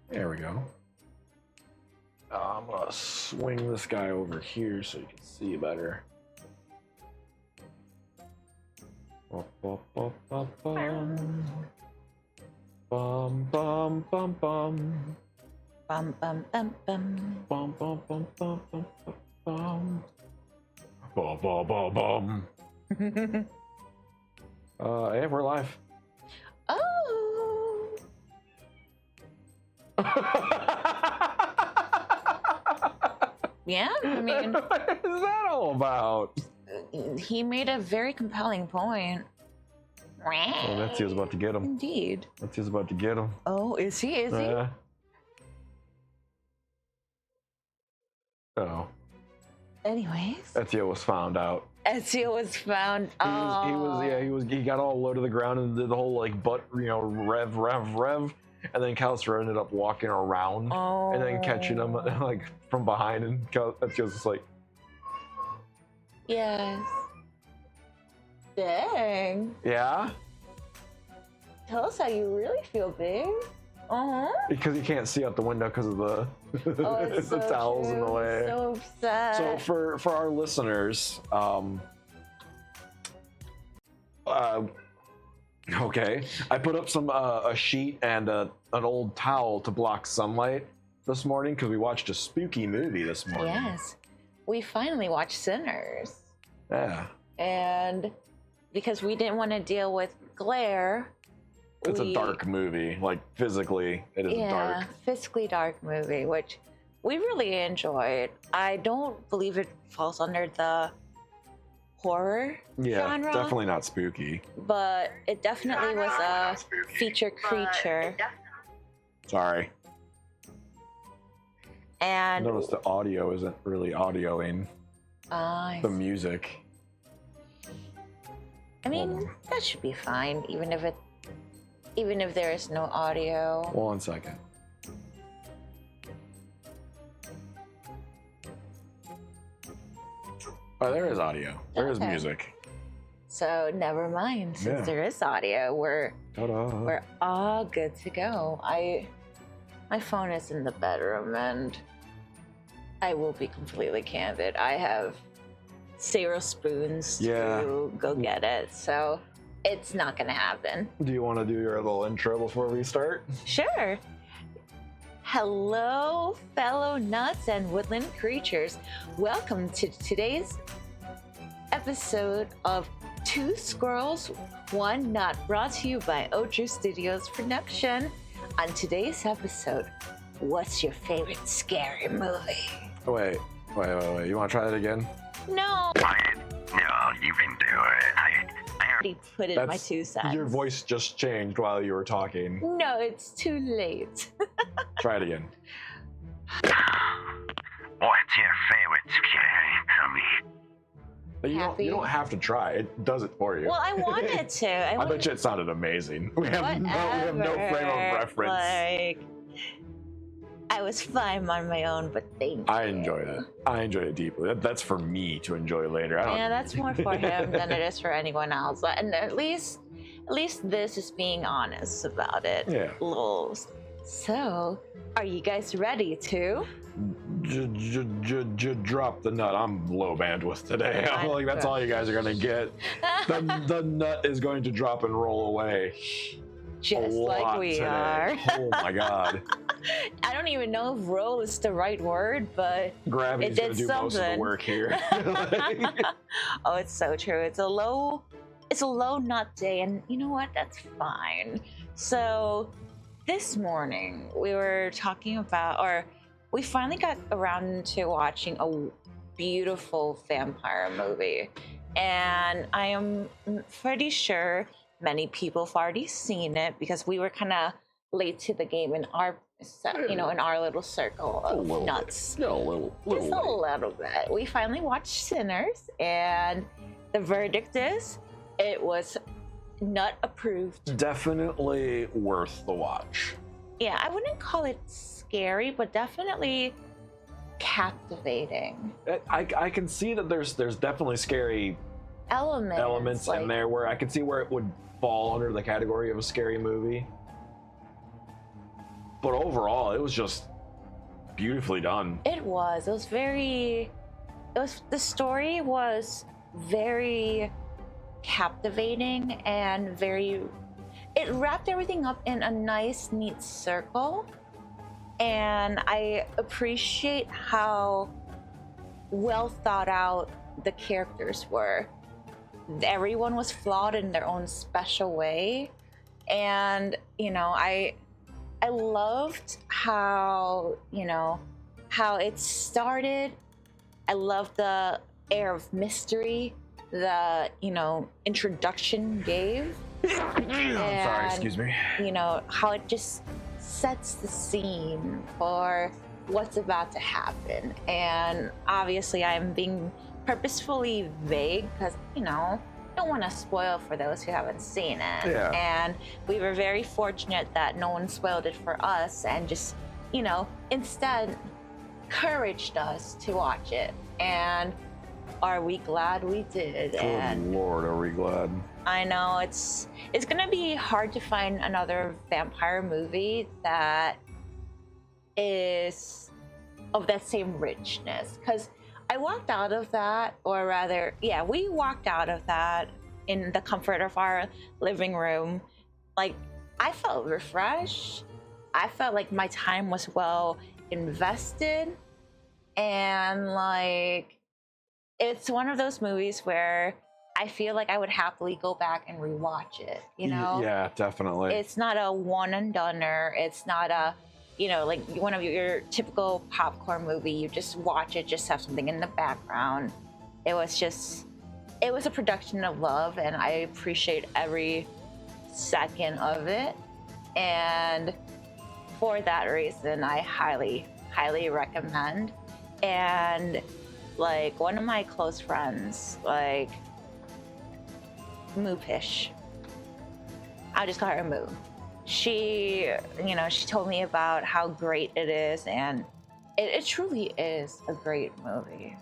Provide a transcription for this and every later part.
There we go. I'm gonna swing this guy over here so you can see better. Bum, bum, bum, bum, bum. Bum, bum, bum, bum. Bum bum bum bum. Bum, bum, bum, bum, bum, bum. Bum, bum, bum, bum. Yeah, we're live. Oh. Yeah, I mean, what is that all about? he made a very compelling point. Oh, Nancy was about to get him. Indeed. Nancy was about to get him. Oh, is he? Is he? Oh. Anyways. Ezio was found out. Ezio was found. He got all low to the ground and did the whole like butt, rev, and then Callister ended up walking around and then catching him like from behind, and Ezio's just like, yes. Dang. yeah. Tell us how you really feel, babe. Because you can't see out the window because of the it's the so towels true. in the way. So upset. So for our listeners, okay, I put up some a sheet and an old towel to block sunlight this morning because we watched a spooky movie this morning. Yes, we finally watched Sinners. Yeah. And because we didn't want to deal with glare. It's a dark movie, like physically, it is dark. Physically dark movie, which we really enjoyed. I don't believe it falls under the horror genre. Definitely not spooky. But it definitely was a feature creature. Sorry. And Notice the audio isn't really audioing the music. I mean, that should be fine, even if there is no audio. 1 second. Oh, there is audio. There is music. So never mind. Since there is audio, we're all good to go. My phone is in the bedroom, and I will be completely candid. I have 0 spoons to go get it, so it's not gonna happen. Do you want to do your little intro before we start? Sure. Hello, fellow nuts and woodland creatures. Welcome to today's episode of 2 Squirrels, 1 Nut, brought to you by Oju Studios Production. On today's episode, what's your favorite scary movie? Wait. You want to try that again? No. No, you can do it. I already put in my 2 cents. Your voice just changed while you were talking. No, it's too late. Try it again. What's your favorite scary movie? But you don't have to try. It does it for you. Well, I wanted to. I bet you it sounded amazing. We have no frame of reference. Like, I was fine on my own, but thank you. I enjoyed it. I enjoyed it deeply. That's for me to enjoy later. That's more for him than it is for anyone else. And at least this is being honest about it. Yeah. Lols. So, are you guys ready to? Drop the nut. I'm low bandwidth today. I'm like, that's all you guys are gonna get. The nut is going to drop and roll away. Just like we today. are. Oh my god. I don't even know if roll is the right word, but gravity's it did gonna do something. most of the work here. Oh, it's so true. It's a low nut day, and you know what? That's fine. So this morning we were talking about, or we finally got around to watching a beautiful vampire movie, and I am pretty sure many people have already seen it because we were kind of late to the game in our, in our little circle of nuts. Just a little bit. We finally watched Sinners, and the verdict is it was nut approved. Definitely worth the watch. Yeah, I wouldn't call it scary, but definitely captivating. I can see that there's definitely scary elements in there where I can see where it would fall under the category of a scary movie. But overall, it was just beautifully done. It was. It was very. It was. The story was very captivating and very. It wrapped everything up in a nice, neat circle, and I appreciate how well thought out the characters were. Everyone was flawed in their own special way, and I loved how how it started. I loved the air of mystery the introduction gave. Sorry, excuse me. How it just sets the scene for what's about to happen. And obviously I'm being purposefully vague because don't want to spoil for those who haven't seen it. Yeah. And we were very fortunate that no one spoiled it for us and just instead encouraged us to watch it. And are we glad we did? Good Lord, are we glad? I know it's gonna be hard to find another vampire movie that is of that same richness, because I walked out of that, or rather, yeah, we walked out of that in the comfort of our living room. Like, I felt refreshed. I felt like my time was well invested, and like it's one of those movies where I feel like I would happily go back and rewatch it, Yeah, definitely. It's not a one and doneer. It's not a, like one of your typical popcorn movie. You just watch it, just have something in the background. It was a production of love, and I appreciate every second of it. And for that reason, I highly, highly recommend. And like one of my close friends, like Moopish, I'll just call her Moo. She told me about how great it is, and it truly is a great movie.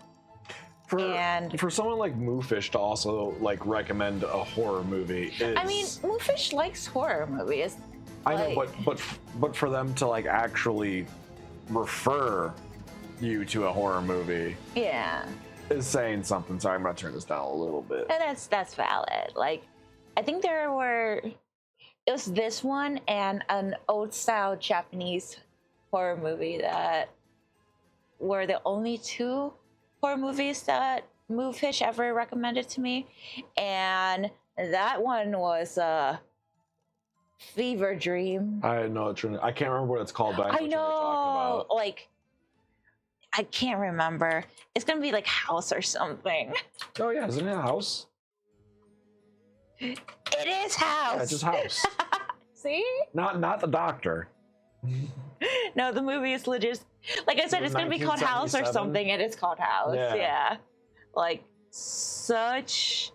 For someone like Moofish to also like recommend a horror movie is, I mean, Moofish likes horror movies. I know, but for them to like actually refer you to a horror movie, yeah, is saying something. Sorry, I'm gonna turn this down a little bit. And that's valid. Like, I think it was this one and an old style Japanese horror movie that were the only two horror movies that Moofish ever recommended to me, and that one was Fever Dream. I know it's. I can't remember what it's called, but I know what you're talking about. Like, I can't remember. It's gonna be like House or something. Oh yeah, isn't it a house? It is House. Yeah, it's just House. See? Not the Doctor. No, the movie is legit. Like I said, it's gonna be called House or something, and it's called House. Yeah. Like, such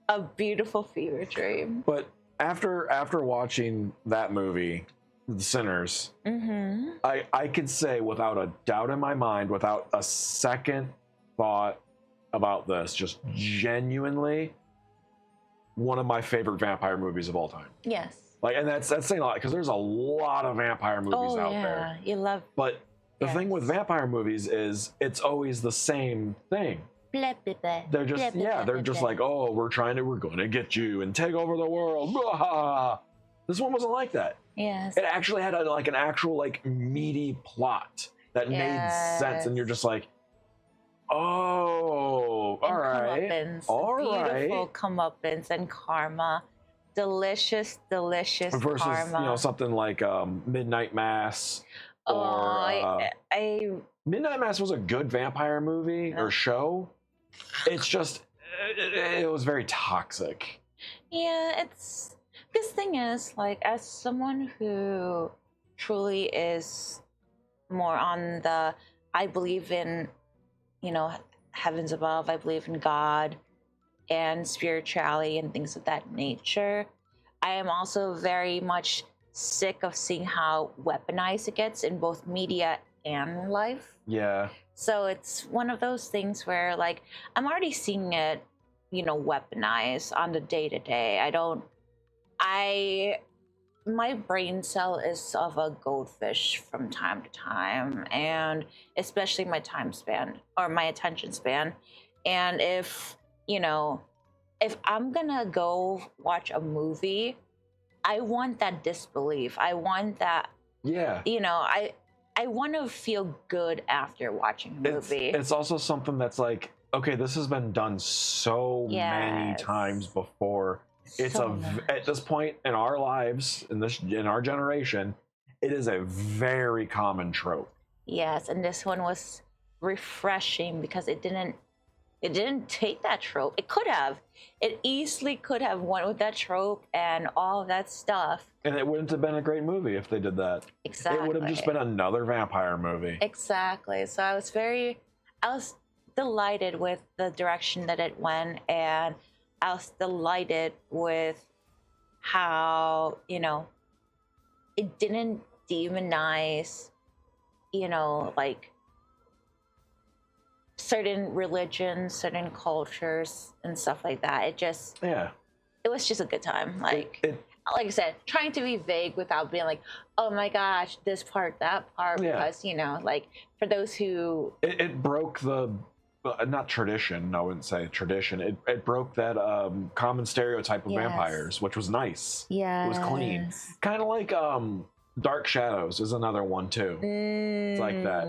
a beautiful fever dream. But after watching that movie, The Sinners, I could say without a doubt in my mind, without a second thought about this, just genuinely one of my favorite vampire movies of all time. Yes. Like, and that's saying a lot, because there's a lot of vampire movies out there. You love. But the thing with vampire movies is it's always the same thing. Blah, blah, blah. They're just they're just like, oh, we're gonna get you and take over the world. Blah. This one wasn't like that. Yes. It actually had an actual like meaty plot that made sense, and you're just like, oh, all right, Beautiful comeuppance and karma, delicious versus karma. Something like Midnight Mass. Or Midnight Mass was a good vampire movie or show. It's just it was very toxic. Yeah, it's this thing is like, as someone who truly is more on the, I believe in heavens above, I believe in God and spirituality and things of that nature. I am also very much sick of seeing how weaponized it gets in both media and life. Yeah. So it's one of those things where, like, I'm already seeing it, weaponized on the day-to-day. my brain cell is of a goldfish from time to time, and especially my time span or my attention span. And if, you know, if I'm gonna go watch a movie, I want that disbelief. I want that, Yeah. I want to feel good after watching a movie. It's also something that's like, okay, this has been done so many Yes. times before. It's So much. at this point in our lives, in our generation, it is a very common trope. Yes, and this one was refreshing because it didn't take that trope. It could have. It easily could have went with that trope and all of that stuff. And it wouldn't have been a great movie if they did that. Exactly. It would have just been another vampire movie. Exactly. So I was delighted with the direction that it went, and I was delighted with how, it didn't demonize, like certain religions, certain cultures, and stuff like that. It was just a good time. Like I said, trying to be vague without being like, oh my gosh, this part, that part, because like for those who it broke the not tradition. I wouldn't say tradition. It broke that common stereotype of vampires, which was nice. Yeah, it was clean. Kind of like Dark Shadows is another one too. It's like that.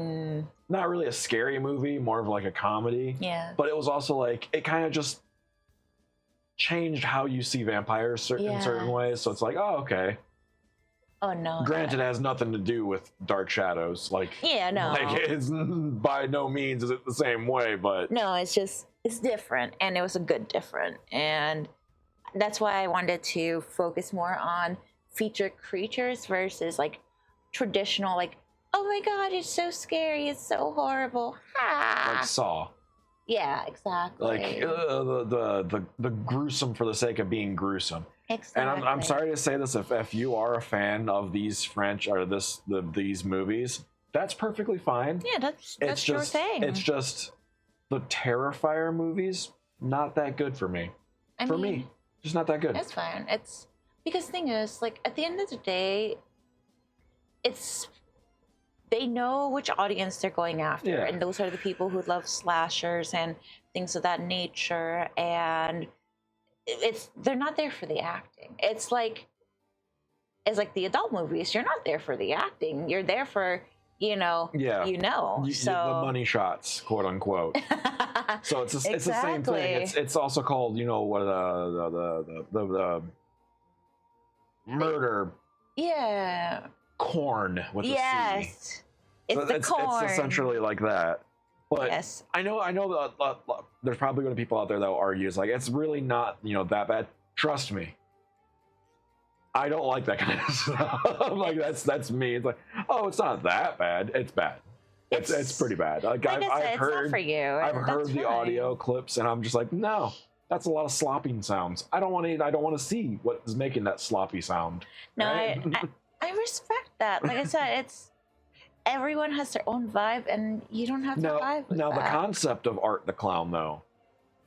Not really a scary movie, more of like a comedy. Yeah. But it was also like, it kind of just changed how you see vampires in certain ways. So it's like, oh, okay. Oh no. Granted, it has nothing to do with Dark Shadows. Like, no. Like, it's by no means is it the same way, but no, it's different, and it was a good different, and that's why I wanted to focus more on featured creatures versus like traditional, like, oh my god, it's so scary, it's so horrible. Like Saw. Yeah, exactly. Like the gruesome for the sake of being gruesome. Exactly. And I'm sorry to say this, if you are a fan of these these movies, that's perfectly fine. Yeah, that's your thing. It's just the Terrifier movies, not that good for me. I mean, just not that good. It's fine. It's because the thing is, like, at the end of the day, they know which audience they're going after, and those are the people who love slashers and things of that nature, and they're not there for the acting. It's like the adult movies. You're not there for the acting. You're there for so the money shots, quote unquote. So it's the same thing. It's also called what the murder. Yeah. Corn with a C. Yes. It's corn. It's essentially like that. But yes. I know that there's probably going to be people out there that will argue it's like it's really not that bad. Trust me, I don't like that kind of stuff. Like that's me. It's like, oh, it's not that bad. It's bad. It's pretty bad. Like I've heard not for you. I've heard the audio clips, and I'm just like, no, that's a lot of slopping sounds. I don't want to see what is making that sloppy sound. No, right? I respect that. Like I said, everyone has their own vibe, and you don't have to vibe with that. The concept of Art the Clown, though,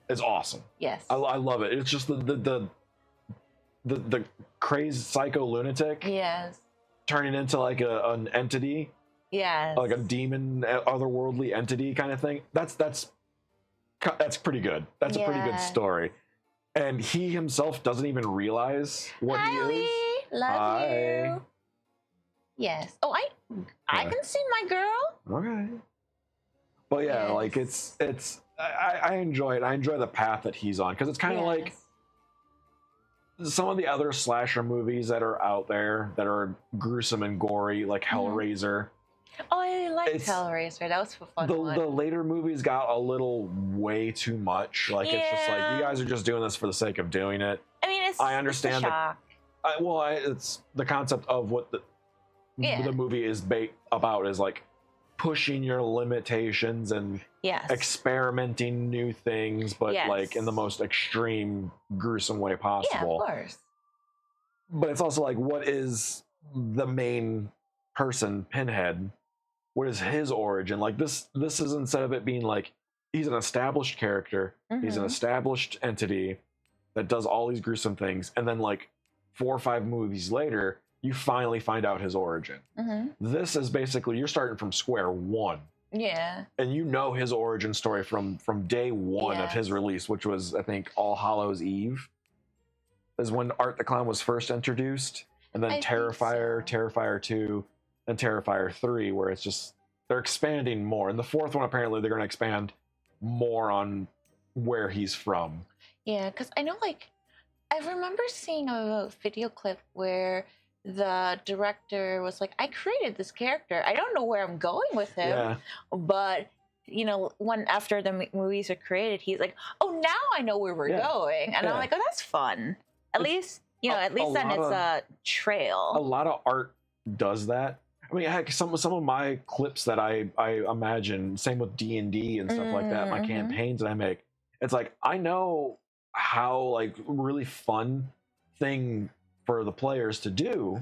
is awesome. Yes. I love it. It's just the crazed psycho lunatic. Yes. Turning into like an entity. Yes. Like a demon, otherworldly entity kind of thing. That's pretty good. That's a pretty good story. And he himself doesn't even realize what he is. Love you. Yes. Oh, I can see my girl. Okay. But yeah, like I enjoy it. I enjoy the path that he's on, because it's kind of like some of the other slasher movies that are out there that are gruesome and gory, like Hellraiser. Oh, I liked Hellraiser. That was a fun one. The later movies got a little way too much. Like it's just like, you guys are just doing this for the sake of doing it. I mean, I understand. It's the concept of what the movie is about is like pushing your limitations and experimenting new things, but like in the most extreme, gruesome way possible. Yeah, of course. But it's also like, what is the main person, Pinhead? What is his origin? Like this is, instead of it being like he's an established character, he's an established entity that does all these gruesome things, and then like 4 or 5 movies later, you finally find out his origin. This is basically you're starting from square one. Yeah. And you know his origin story from day one of his release, which was, I think, All Hallows Eve, is when Art the Clown was first introduced, and then Terrifier, Terrifier 2, and Terrifier 3, where it's just they're expanding more. And the fourth one, apparently, they're going to expand more on where he's from. Yeah, because I know, like, I remember seeing a video clip where the director was like, I created this character. I don't know where I'm going with him, but you know, when after the movies are created, he's like, oh, now I know where we're going. And I'm like, oh, that's fun. At least, you know, at least then it's a trail. A lot of art does that. I mean, heck, some of my clips that I imagine, same with D&D and stuff like that, my campaigns that I make, it's like, I know how, like, really fun thing for the players to do,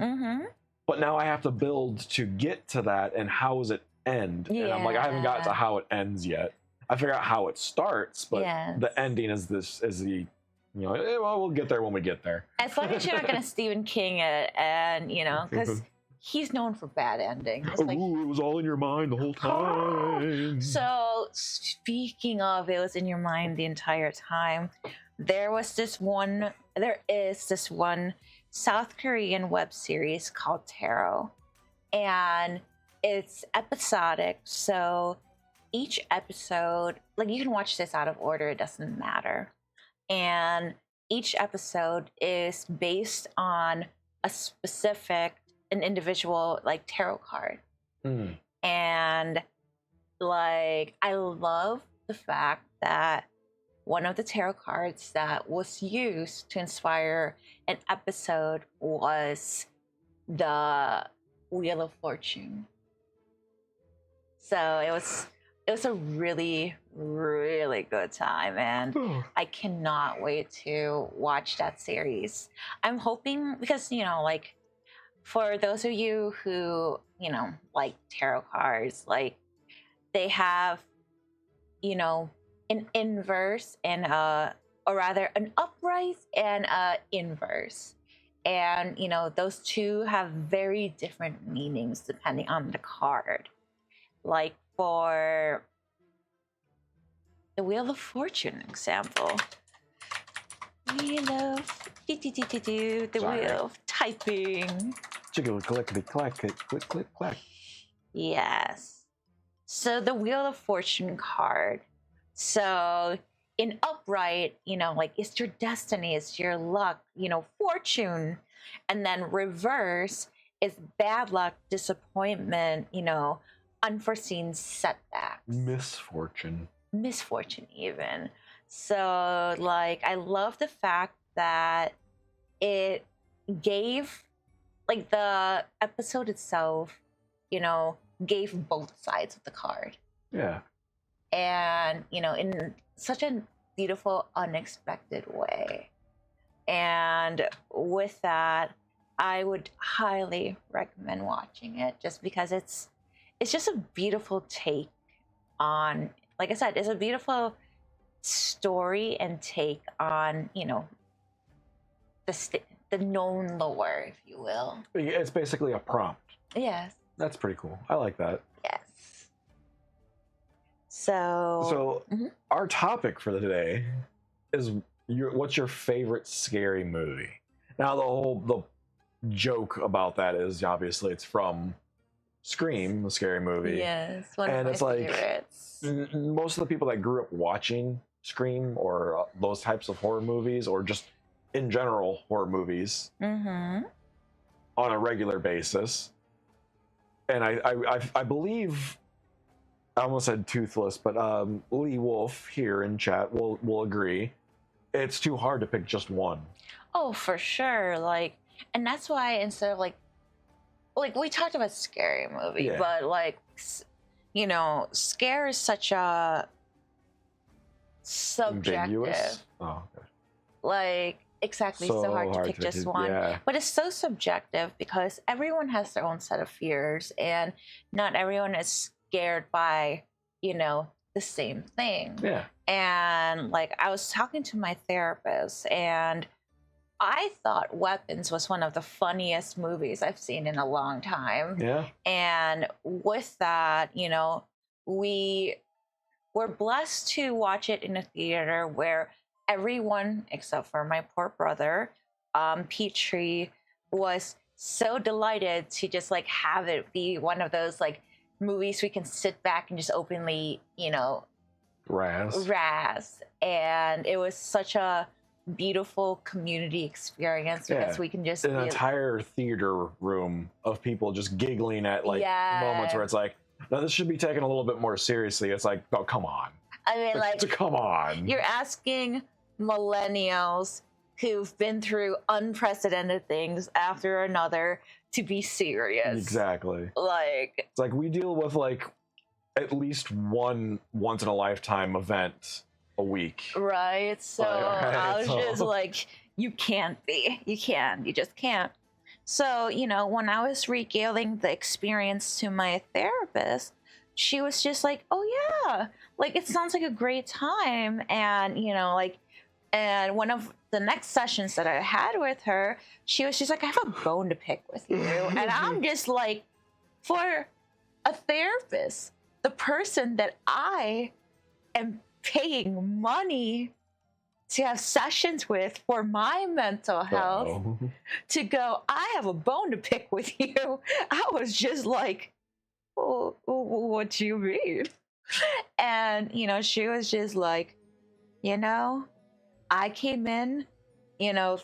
but now I have to build to get to that, and how does it end? And I'm like, I haven't got to how it ends yet. I figure out how it starts, but the ending is the, you know, well, we'll get there when we get there. As long as you're not going to Stephen King it, and, you know, because he's known for bad endings. Like, ooh, it was all in your mind the whole time. So, speaking of it was in your mind the entire time, there is this one South Korean web series called Tarot, and it's episodic. So each episode, like, you can watch this out of order, it doesn't matter. And each episode is based on an individual, like, tarot card. And, like, I love the fact that one of the tarot cards that was used to inspire an episode was the Wheel of Fortune. So it was a really, really good time, and I cannot wait to watch that series. I'm hoping, because, you know, like, for those of you who, you know, like tarot cards, like, they have, you know, an inverse and or rather an upright and inverse, and, you know, those two have very different meanings depending on the card. Like, for the Wheel of Fortune example, the wheel of typing. Click. Yes. So the Wheel of Fortune card. So in upright, you know, like, it's your destiny, it's your luck, you know, fortune. And then reverse is bad luck, disappointment, you know, unforeseen setbacks. Misfortune even. So, like, I love the fact that it gave, like, the episode itself, you know, gave both sides of the card. Yeah. And, you know, in such a beautiful, unexpected way. And with that, I would highly recommend watching it, just because it's just a beautiful take on, like I said, it's a beautiful story and take on, you know, the known lore, if you will. It's basically a prompt. Yes. That's pretty cool. I like that. Yes. So our topic for today is what's your favorite scary movie? Now, the joke about that is, obviously, it's from Scream, the scary movie. Yes, one of my favorites. Like, most of the people that grew up watching Scream or those types of horror movies, or just in general horror movies, on a regular basis, and I believe, I almost said Toothless, but Lee Wolf here in chat will agree, it's too hard to pick just one. Oh, for sure. Like, and that's why, instead of like we talked about scary movie, but, like, you know, scare is such a subjective. Ambiguous? Oh, okay. Like, exactly, so hard to pick just one. Yeah. But it's so subjective, because everyone has their own set of fears, and not everyone is scared by, you know, the same thing. Yeah. And, like, I was talking to my therapist, and I thought Weapons was one of the funniest movies I've seen in a long time. Yeah. And with that, you know, we were blessed to watch it in a theater where everyone, except for my poor brother, Petrie, was so delighted to just like have it be one of those like movies we can sit back and just openly, you know, razz. And it was such a beautiful community experience because we can just an entire theater room of people just giggling at like moments where it's like, no, this should be taken a little bit more seriously. It's like, oh, come on. I mean, like come on. You're asking millennials who've been through unprecedented things after another to be serious. Exactly. Like, it's like we deal with like at least one once in a lifetime event a week. Right. So I was just like, you just can't. So, you know, when I was regaling the experience to my therapist, she was just like, oh yeah, like it sounds like a great time. And, you know, like, and one of the next sessions that I had with her, she was just like, I have a bone to pick with you. And I'm just like, for a therapist, the person that I am paying money to have sessions with for my mental health, to go, I have a bone to pick with you. I was just like, oh, what do you mean? And, you know, she was just like, you know, I came in, you know,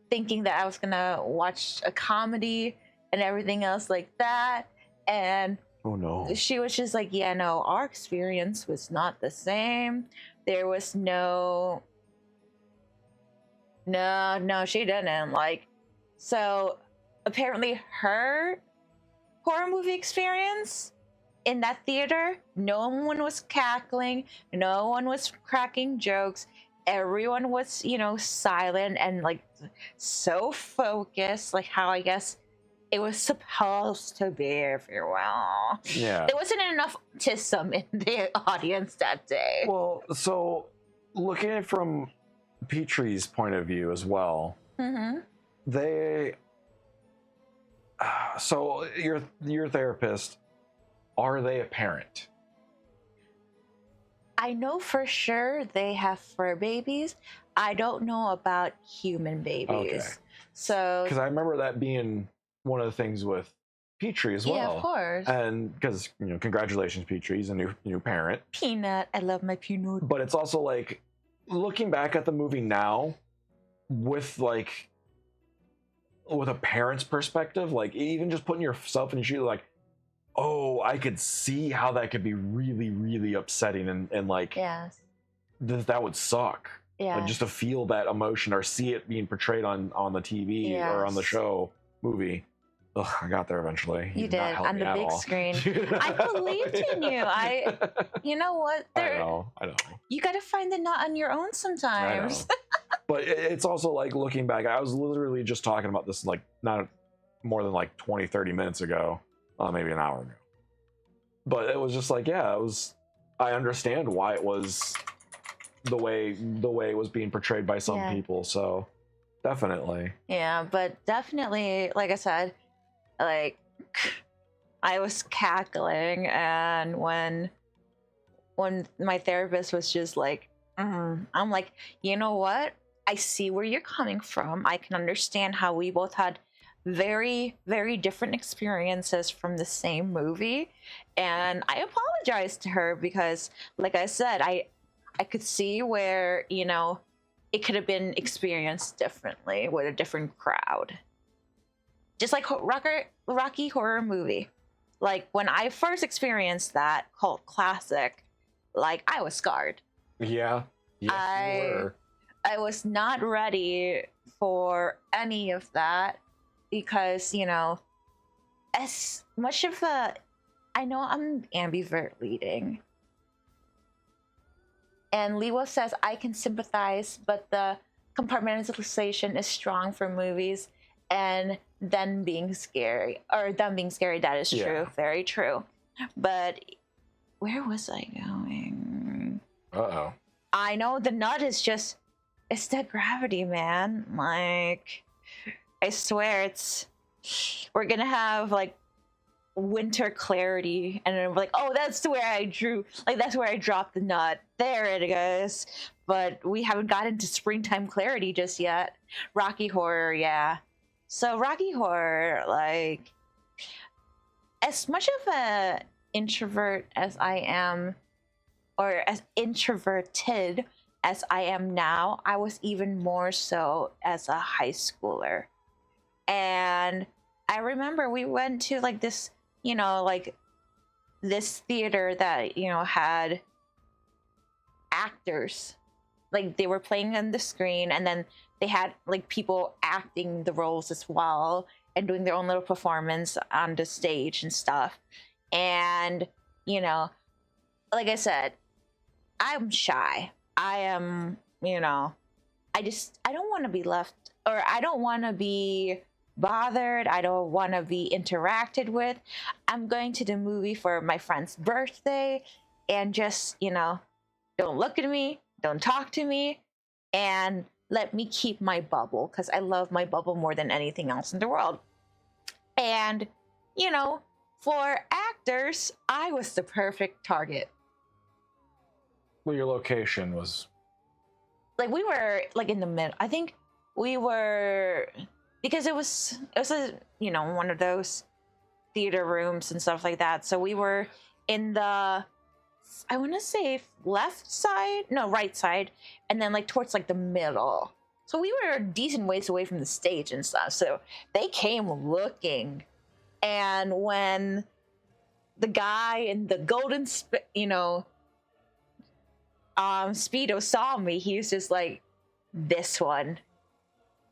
thinking that I was going to watch a comedy and everything else like that. And oh no. She was just like, yeah, no, our experience was not the same. There was no, she didn't. Like, so apparently her horror movie experience in that theater, no one was cackling, no one was cracking jokes. Everyone was, you know, silent and like so focused, like how I guess it was supposed to be, if you will. Yeah. There wasn't enough autism in the audience that day. Well, so looking at it from Petrie's point of view as well, they. So your therapist, are they a parent? I know for sure they have fur babies. I don't know about human babies. Okay. So, because I remember that being one of the things with Petrie as well. Yeah, of course. And because, you know, congratulations, Petrie, he's a new parent. Peanut, I love my peanut. But it's also like looking back at the movie now with like with a parent's perspective, like even just putting yourself in your shoes, like, oh, I could see how that could be really, really upsetting and like, yes, that would suck. Yeah, like just to feel that emotion or see it being portrayed on the TV or on the show movie. Ugh, I got there eventually. You did on the big screen. I believed in you. You know what? I know. You got to find the nut on your own sometimes. But it's also like looking back, I was literally just talking about this like not more than like 20, 30 minutes ago, maybe an hour ago. But it was just like, yeah, I understand why it was the way it was being portrayed by some people. So definitely. Yeah, but definitely, like I said, like I was cackling, and when my therapist was just like, I'm like, you know what? I see where you're coming from. I can understand how we both had very, very different experiences from the same movie. And I apologized to her because, like I said, I could see where, you know, it could have been experienced differently with a different crowd. Just like Rocky Horror Movie. Like when I first experienced that cult classic, like I was scarred. Yeah. Yes, you were. I was not ready for any of that because, you know, as much of I know I'm ambivert leading. And Liwa says, I can sympathize, but the compartmentalization is strong for movies and them being scary. That is true. Very true. But where was I going? Uh-oh. I know the nut is just it's that gravity, man. Like, I swear we're gonna have like winter clarity, and then we're like, oh, that's where I drew, like, that's where I dropped the nut. There it goes. But we haven't gotten to springtime clarity just yet. Rocky Horror, yeah. So Rocky Horror, like, as much of a introvert as I am, or as introverted as I am now, I was even more so as a high schooler. And I remember we went to like this, like this theater that, had actors. Like they were playing on the screen, and then they had like people acting the roles as well and doing their own little performance on the stage and stuff. And, like I said, I'm shy. I am, I don't want to be left, or I don't want to be bothered. I don't want to be interacted with. I'm going to the movie for my friend's birthday, and just, don't look at me, don't talk to me, and let me keep my bubble, because I love my bubble more than anything else in the world. And, for actors, I was the perfect target. Well, your location was... Like, we were, like, in the middle. I think we were... Because it was a, one of those theater rooms and stuff like that. So we were in the... I want to say right side, and then like towards like the middle. So we were a decent ways away from the stage and stuff. So they came looking, and when the guy in the golden, Speedo saw me, he was just like, this one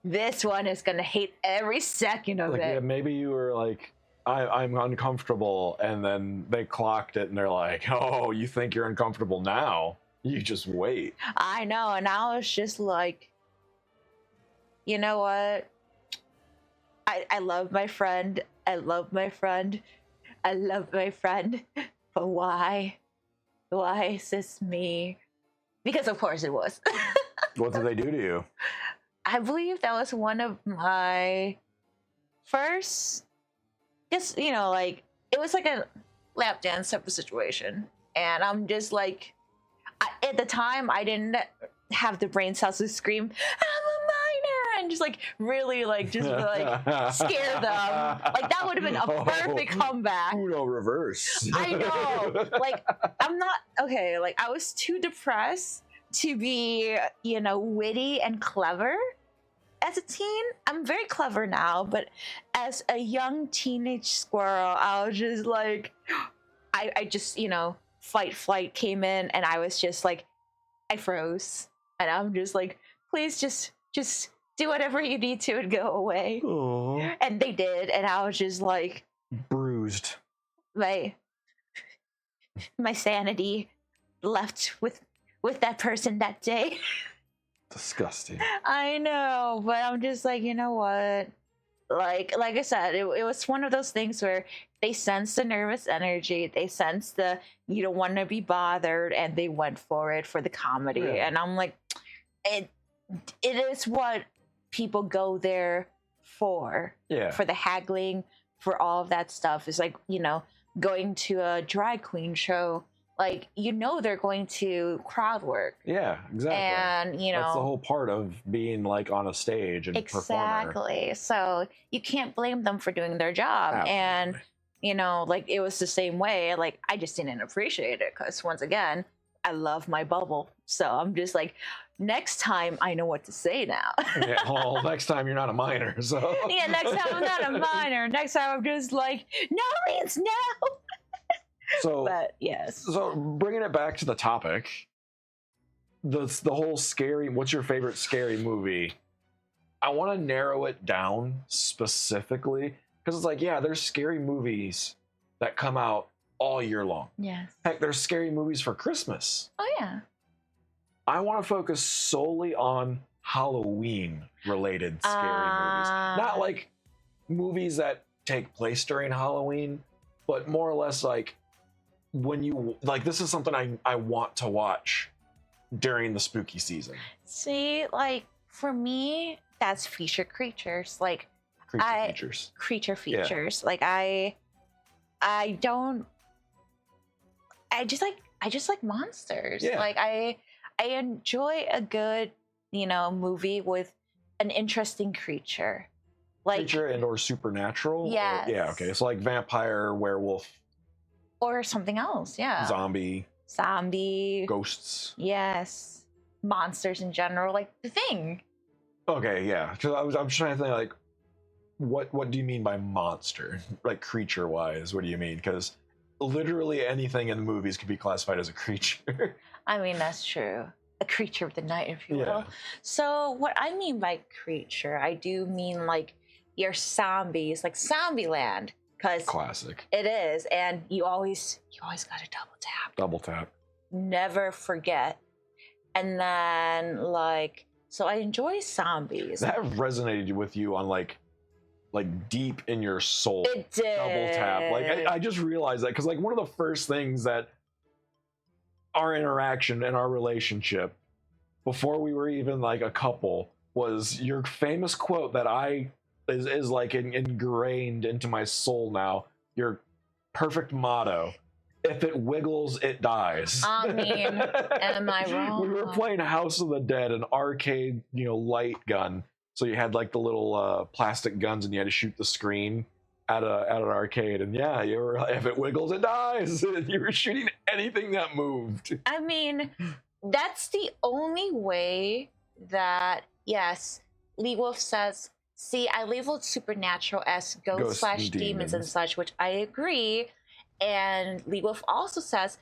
is gonna hate every second of it. Yeah, maybe you were like, I'm uncomfortable, and then they clocked it and they're like, oh, you think you're uncomfortable now? You just wait. I know, and I was just like, you know what? I love my friend. I love my friend. But why? Why is this me? Because of course it was. What did they do to you? I believe that was one of my first... Just, like, it was like a lap dance type of situation. And I'm just like, at the time, I didn't have the brain cells to scream, I'm a minor, and just like, really, like, just like, scare them. Like, that would have been a perfect comeback. Uno reverse. I know. Like, I'm not, okay, like, I was too depressed to be, witty and clever. As a teen, I'm very clever now, but as a young teenage squirrel, I was just like, I just, fight flight came in, and I was just like, I froze, and I'm just like, please just do whatever you need to and go away. Aww. And they did, and I was just like, bruised. My sanity left with that person that day. Disgusting. I know, but I'm just like, you know what? Like I said, it was one of those things where they sense the nervous energy, they sense the you don't want to be bothered, and they went for it for the comedy. Yeah. And I'm like, it is what people go there for. Yeah. For the haggling, for all of that stuff. It's like, going to a drag queen show. Like, they're going to crowd work. Yeah, exactly. And, that's the whole part of being, like, on a stage and exactly. Performer. So you can't blame them for doing their job. Absolutely. And, like, it was the same way. Like, I just didn't appreciate it because, once again, I love my bubble. So I'm just like, next time I know what to say now. Yeah, well, next time you're not a minor, so. Yeah, next time I'm not a minor. Next time I'm just like, no, Lance, no. So, but yes. So bringing it back to the topic, the whole scary. What's your favorite scary movie? I want to narrow it down specifically because it's like, yeah, there's scary movies that come out all year long. Yes. Heck, there's scary movies for Christmas. Oh yeah. I want to focus solely on Halloween-related scary movies, not like movies that take place during Halloween, but more or less like. When you like, this is something I want to watch during the spooky season? See, like for me, that's feature creatures. Like creature features. Yeah. Like I don't. I just like monsters. Yeah. Like I enjoy a good, movie with an interesting creature. Like creature and or supernatural. Yes. Yeah. Okay. So like vampire, werewolf, or something else. Yeah. Zombie. Ghosts. Yes. Monsters in general, like The Thing. Okay. Yeah. Because I'm trying to think like, what do you mean by monster? Like creature wise, what do you mean? Because literally anything in the movies could be classified as a creature. I mean, that's true. A creature of the night, if you will. So what I mean by creature, I do mean like your zombies, like Zombieland. Because classic. It is. And you always gotta double tap. Never forget. And then so I enjoy zombies. That resonated with you on like deep in your soul. It did. Double tap. Like I just realized that because like one of the first things that our interaction and our relationship before we were even like a couple was your famous quote that is like ingrained into my soul now. Your perfect motto: if it wiggles, it dies. I mean, am I wrong? We were playing House of the Dead, an arcade, light gun. So you had like the little plastic guns, and you had to shoot the screen at an arcade. And yeah, you were if it wiggles, it dies. You were shooting anything that moved. I mean, that's the only way that Lee Wolf says. See, I labeled supernatural as ghosts/demons and such, which I agree. And Lee Wolf also says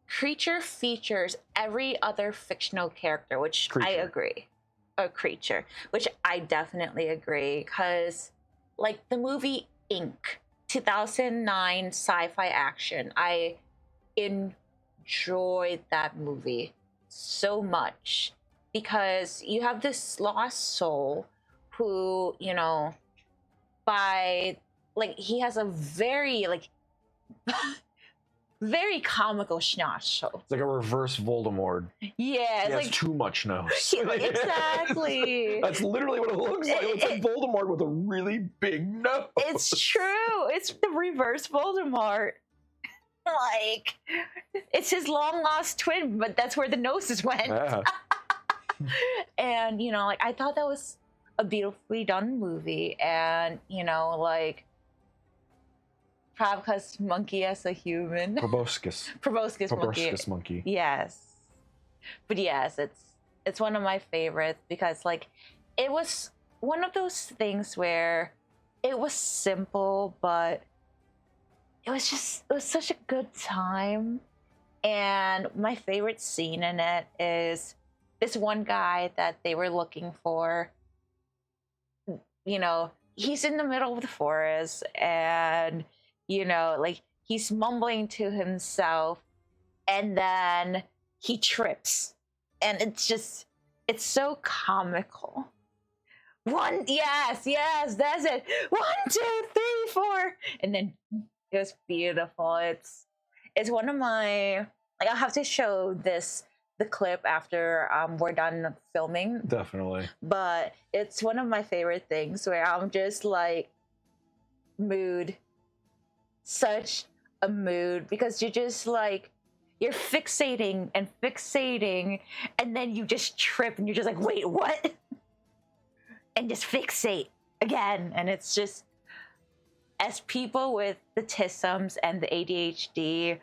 creature features every other fictional character, which I agree. A creature, which I definitely agree. Because, like the movie Ink, 2009 sci-fi action, I enjoyed that movie so much because you have this lost soul who, he has a very very comical schnoz. It's like a reverse Voldemort. Yeah, he has too much nose. Exactly. That's literally what it looks like. It's like Voldemort with a really big nose. It's true. It's the reverse Voldemort. Like, it's his long lost twin, but that's where the noses went. Yeah. And I thought that was a beautifully done movie, and Pravka's monkey as a human. Proboscis monkey. Yes. But yes, it's one of my favorites because it was one of those things where it was simple, but it was such a good time. And my favorite scene in it is this one guy that they were looking for. He's in the middle of the forest and he's mumbling to himself, and then he trips, and it's so comical. Yes, that's it. 1, 2, 3, 4, and then it was beautiful. It's one of my I'll have to show the clip after we're done filming. Definitely. But it's one of my favorite things where I'm just such a mood because you're just you're fixating and then you just trip and you're just wait, what? And just fixate again. And it's just, as people with the TISMs and the ADHD,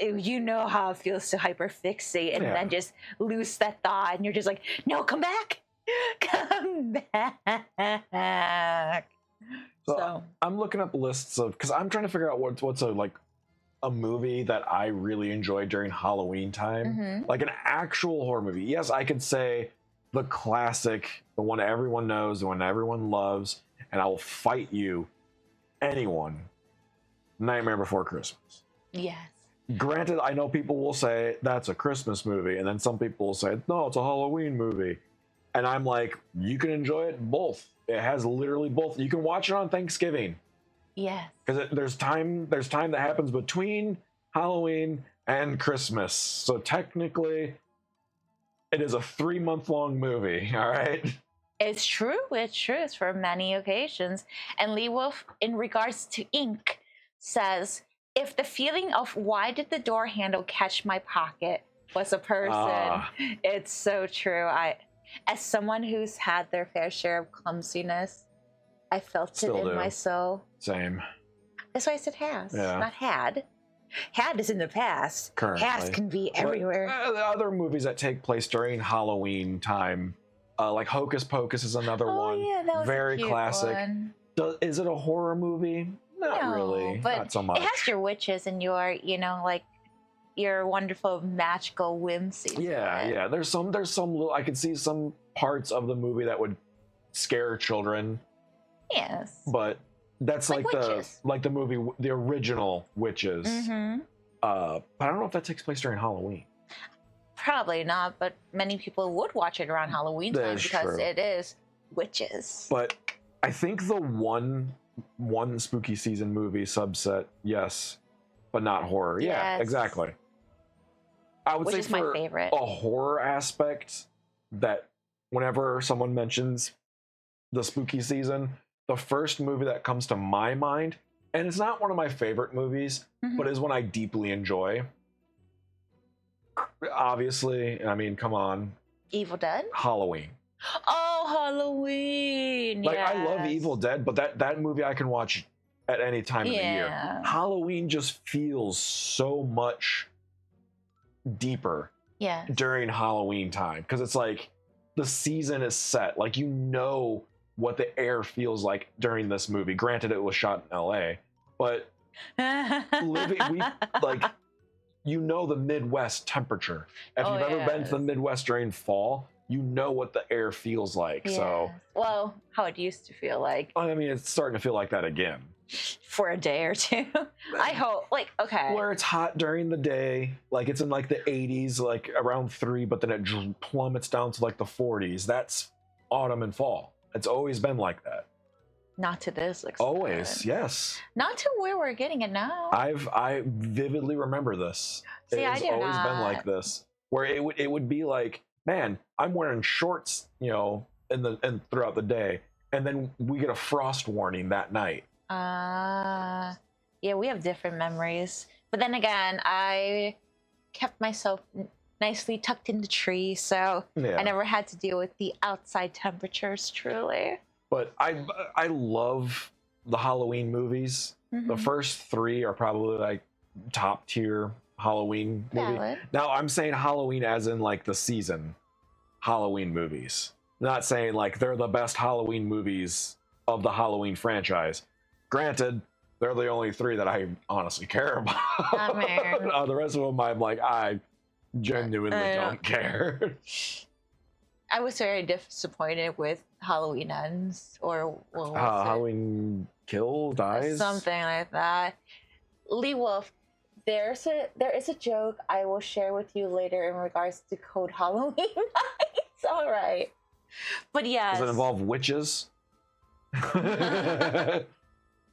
you know how it feels to hyperfixate and then just lose that thought, and you're just no, come back. So I'm looking up lists of, because I'm trying to figure out what's a movie that I really enjoyed during Halloween time, like an actual horror movie. Yes, I could say the classic, the one everyone knows, the one everyone loves, and I will fight you, anyone, Nightmare Before Christmas. Yes. Granted, I know people will say that's a Christmas movie, and then some people will say, no, it's a Halloween movie. And I'm like, you can enjoy it both. It has literally both. You can watch it on Thanksgiving. Yes. Because there's time that happens between Halloween and Christmas. So technically, it is a 3-month-long movie, all right? It's true. It's true. It's for many occasions. And Lee Wolf, in regards to ink, says, if the feeling of why did the door handle catch my pocket was a person, it's so true. As someone who's had their fair share of clumsiness, I felt it in my soul. Same. That's why I said has, not had. Had is in the past. Currently. Has can be everywhere. The other movies that take place during Halloween time, like Hocus Pocus is another one. Yeah, that was very a cute classic. one. Is it a horror movie? Not really. But not so much. It has your witches and your, like your wonderful magical whimsy. Yeah. There's some little, I could see some parts of the movie that would scare children. Yes. But that's like the movie, the original Witches. Mm-hmm. But I don't know if that takes place during Halloween. Probably not, but many people would watch it around Halloween time because it is witches. But I think the one spooky season movie subset, yes, but not horror. Yes. Yeah, exactly. I would say is for my favorite. A horror aspect, that whenever someone mentions the spooky season, the first movie that comes to my mind, and it's not one of my favorite movies, but is one I deeply enjoy. Obviously, I mean, come on. Evil Dead? Halloween. Oh, Halloween. Like, I love Evil Dead, but that movie I can watch at any time of the year. Halloween just feels so much deeper during Halloween time, because it's like the season is set. Like, you know what the air feels like during this movie. Granted, it was shot in LA, but you know the Midwest temperature. If you've ever been to the Midwest during fall, you know what the air feels like. So, well, how it used to feel like. I mean, it's starting to feel like that again. For a day or two. I hope. Where it's hot during the day, like it's in like the 80s, like around 3, but then it plummets down to like the 40s. That's autumn and fall. It's always been like that. Not to this extent. Always, yes. Not to where we're getting it now. I vividly remember this. See, it's always been like this, where it would be like, man, I'm wearing shorts, and throughout the day, and then we get a frost warning that night. Yeah, we have different memories. But then again, I kept myself nicely tucked in the tree, so I never had to deal with the outside temperatures, truly. But I love the Halloween movies. The first 3 are probably like top tier Halloween movie. Now, I'm saying Halloween as in like the season Halloween movies. Not saying like they're the best Halloween movies of the Halloween franchise. Granted, they're the only 3 that I honestly care about. The rest of them, I'm like, I genuinely don't care. I was very disappointed with Halloween Ends, or Halloween Dies, something like that. Lee Wolf, there is a joke I will share with you later in regards to Code Halloween Nights. All right, but yes. Does it involve witches?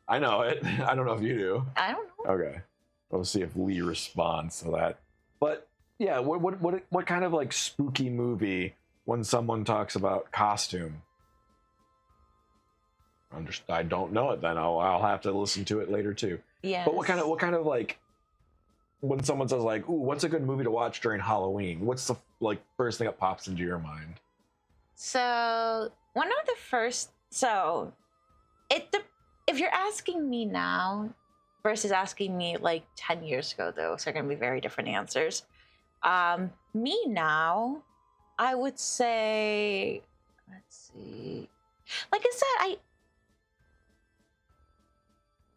I know it. I don't know if you do. I don't know. Okay, we'll see if Lee responds to that. But yeah, what kind of like spooky movie when someone talks about costume? I don't know it. Then I'll have to listen to it later too. Yeah. But what kind of like when someone says like, "Ooh, what's a good movie to watch during Halloween?" What's the like first thing that pops into your mind? So one of the first. So if you're asking me now versus asking me like 10 years ago, those are going to be very different answers. Me now, I would say, let's see. Like I said,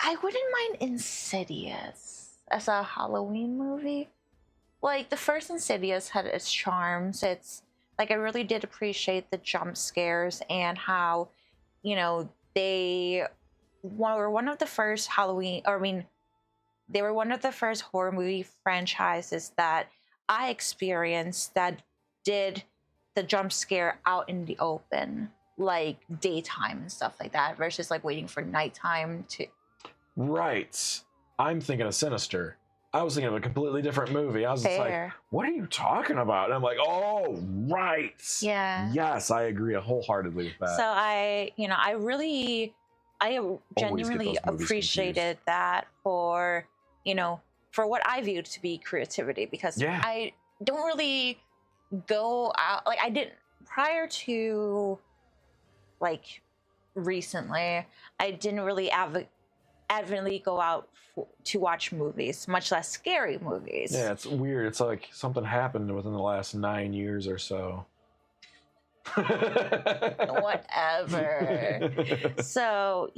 I wouldn't mind Insidious as a Halloween movie. Like, the first Insidious had its charms. It's like, I really did appreciate the jump scares and how, they were one of the first they were one of the first horror movie franchises that I experienced that did the jump scare out in the open, like daytime and stuff like that, versus like waiting for nighttime to. Right. I'm thinking of Sinister. I was thinking of a completely different movie. I was just like, Fair. what are you talking about? And I'm like, oh, right. Yeah. Yes, I agree wholeheartedly with that. So I genuinely those movies appreciated that for, for what I viewed to be creativity, because Yeah. I don't really go out, like I didn't, prior to like recently, I didn't really adamantly go out to watch movies, much less scary movies. Yeah, it's weird. It's like something happened within the last 9 years or so. Whatever. So,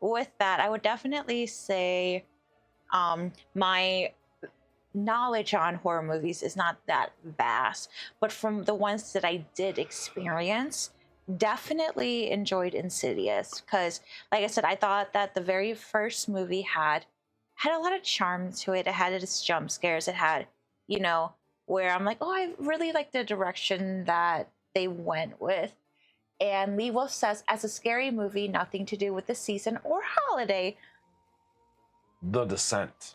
with that, I would definitely say my knowledge on horror movies is not that vast, but from the ones that I did experience, definitely enjoyed Insidious, because like I said, I thought that the very first movie had a lot of charm to it. It had its jump scares. It had, where I'm like, oh, I really like the direction that they went with. And Lee Wolf says, as a scary movie, nothing to do with the season or holiday. The Descent.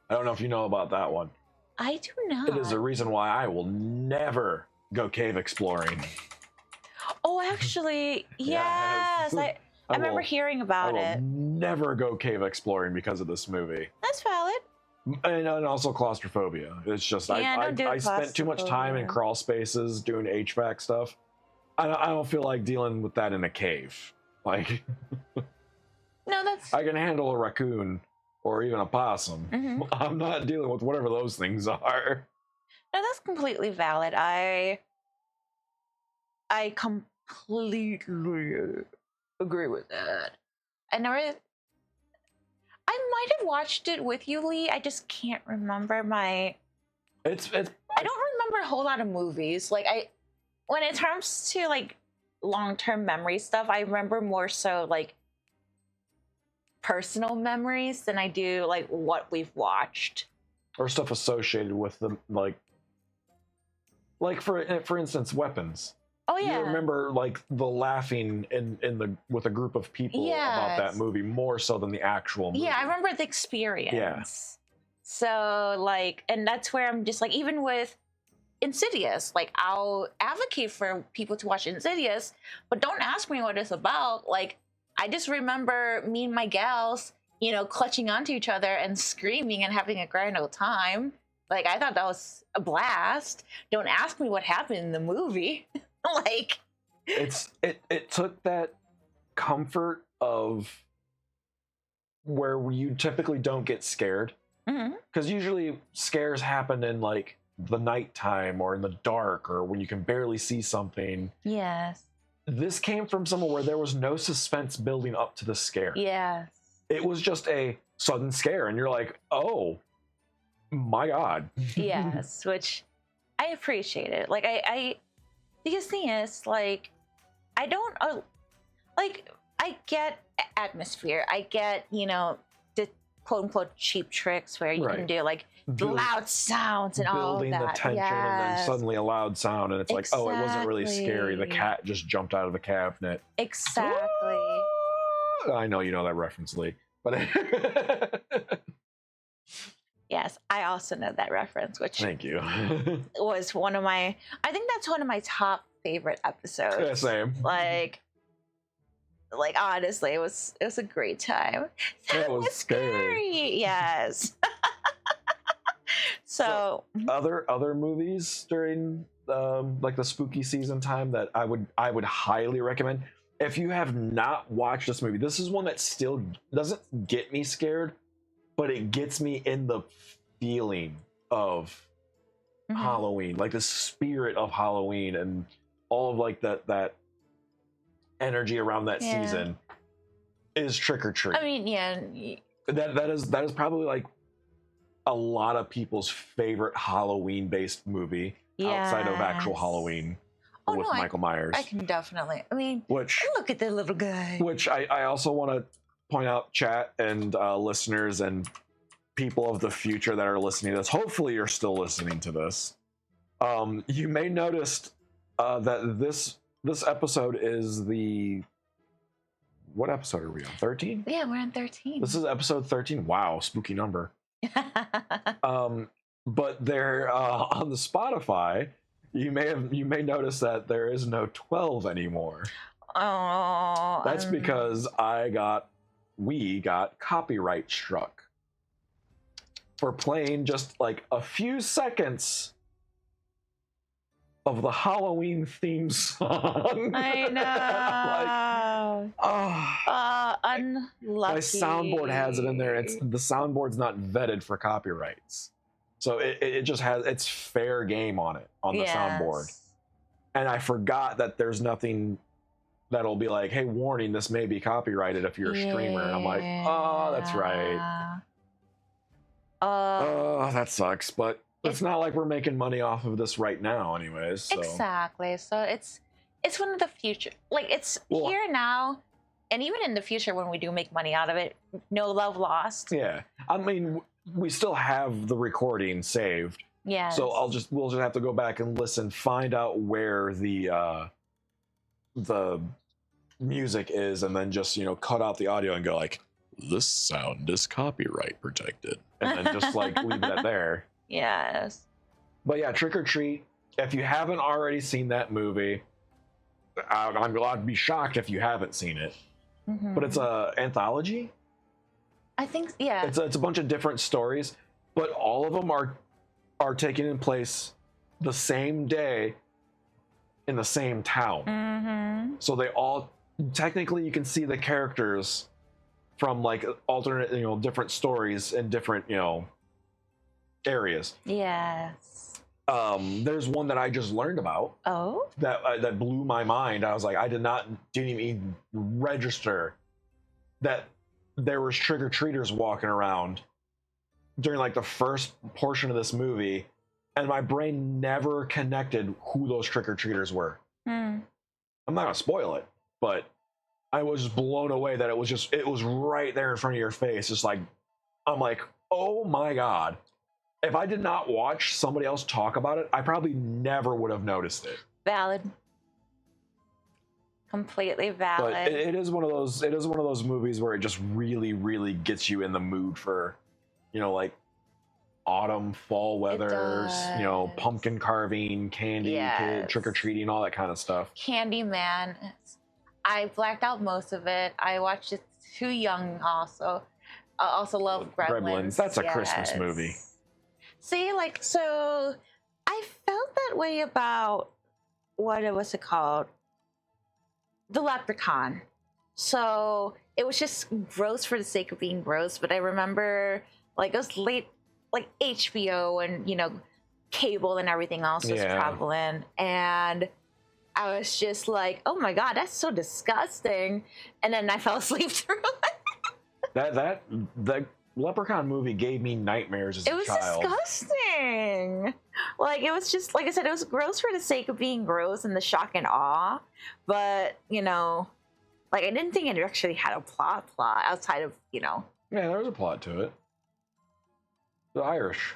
I don't know if you know about that one. I do not. It is a reason why I will never go cave exploring. Oh, actually, yes. I remember hearing about it. I will never go cave exploring because of this movie. That's valid. And also claustrophobia. It's just, I spent too much time in crawl spaces doing HVAC stuff. I don't feel like dealing with that in a cave. Like, no, that's... I can handle a raccoon or even a possum. Mm-hmm. I'm not dealing with whatever those things are. No, that's completely valid. I completely agree with that. I might have watched it with you, Lee. I just can't remember I don't remember a whole lot of movies. Like, when it comes to like long-term memory stuff, I remember more so like personal memories than I do like what we've watched. Or stuff associated with them, like for instance, weapons. Oh yeah. You remember like the laughing with a group of people about that movie more so than the actual movie. Yeah, I remember the experience. Yeah. So like, and that's where I'm just like, even with Insidious, like I'll advocate for people to watch Insidious, but don't ask me what it's about. Like, I just remember me and my gals, clutching onto each other and screaming and having a grand old time. Like, I thought that was a blast. Don't ask me what happened in the movie. Like, it took that comfort of where you typically don't get scared, because usually scares happen in like the nighttime or in the dark or when you can barely see something. Yes. This came from somewhere where there was no suspense building up to the scare. Yes. It was just a sudden scare and you're like, oh my God. Yes, which I appreciate it. Like because the thing is, like, I don't I get atmosphere. I get, the quote unquote cheap tricks where you can do like loud sounds and all of that. Building the tension and then suddenly a loud sound and it's like, oh, it wasn't really scary. The cat just jumped out of the cabinet. Exactly. I know you know that reference, Lee. But yes, I also know that reference, which thank you. Was I think that's one of my top favorite episodes. Yeah, same. Like honestly, it was a great time. That was scary. Yes. So other movies during like the spooky season time that I would highly recommend. If you have not watched this movie, this is one that still doesn't get me scared, but it gets me in the feeling of Halloween, like the spirit of Halloween and all of like that energy around that season is Trick or Treat. I mean, yeah. That is probably like a lot of people's favorite Halloween-based movie outside of actual Halloween with Michael Myers. I can definitely. I mean, look at the little guy. Which I also want to point out, chat and listeners and people of the future that are listening to this. Hopefully, you're still listening to this. You may notice that this episode is the... What episode are we on? 13? Yeah, we're on 13. This is episode 13. Wow, spooky number. But they're on the Spotify. You may notice that there is no 12 anymore. Oh, That's because we got copyright struck for playing just like a few seconds of the Halloween theme song. I know. Unlucky. My soundboard has it in there. The soundboard's not vetted for copyrights, so it just has it's fair game on it on the soundboard. And I forgot that there's nothing that'll be like, hey, warning, this may be copyrighted if you're a streamer. And I'm like, oh, that's right. Oh, that sucks. But it's not like we're making money off of this right now anyways. So. Exactly. So it's one of the future. Like, it's here now. And even in the future when we do make money out of it, no love lost. Yeah. I mean, we still have the recording saved. Yeah. So we'll just have to go back and listen, find out where the music is, and then just, cut out the audio and go like, this sound is copyright protected. And then just like leave that there. Yes. But yeah, Trick or Treat. If you haven't already seen that movie, I'd be shocked if you haven't seen it. Mm-hmm. But it's a anthology. I think, yeah. It's a bunch of different stories, but all of them are taken in place the same day in the same town. Mm-hmm. So they all technically you can see the characters from like alternate, different stories in different, areas. Yes. There's one that I just learned about. Oh. That blew my mind. I was like, I didn't even register that there was trick-or-treaters walking around during like the first portion of this movie, and my brain never connected who those trick-or-treaters were. I'm not gonna spoil it, but I was just blown away that it was right there in front of your face. Just like, I'm like, oh my God. If I did not watch somebody else talk about it, I probably never would have noticed it. Valid. Completely valid. But it is one of those movies where it just really, really gets you in the mood for, like autumn, fall weathers, pumpkin carving, candy, trick-or-treating, all that kind of stuff. Candyman. I blacked out most of it. I watched it too young also. I also love Gremlins. That's a Christmas movie. See, so I felt that way about, what was it called? The Leprechaun. So it was just gross for the sake of being gross, but I remember, it was late, HBO and, cable and everything else was prevalent, and I was just like, oh my God, that's so disgusting. And then I fell asleep through it. The Leprechaun movie gave me nightmares as a child. It was disgusting. It was just, like I said, it was gross for the sake of being gross and the shock and awe. But, I didn't think it actually had a plot outside of, Yeah, there was a plot to it. The Irish.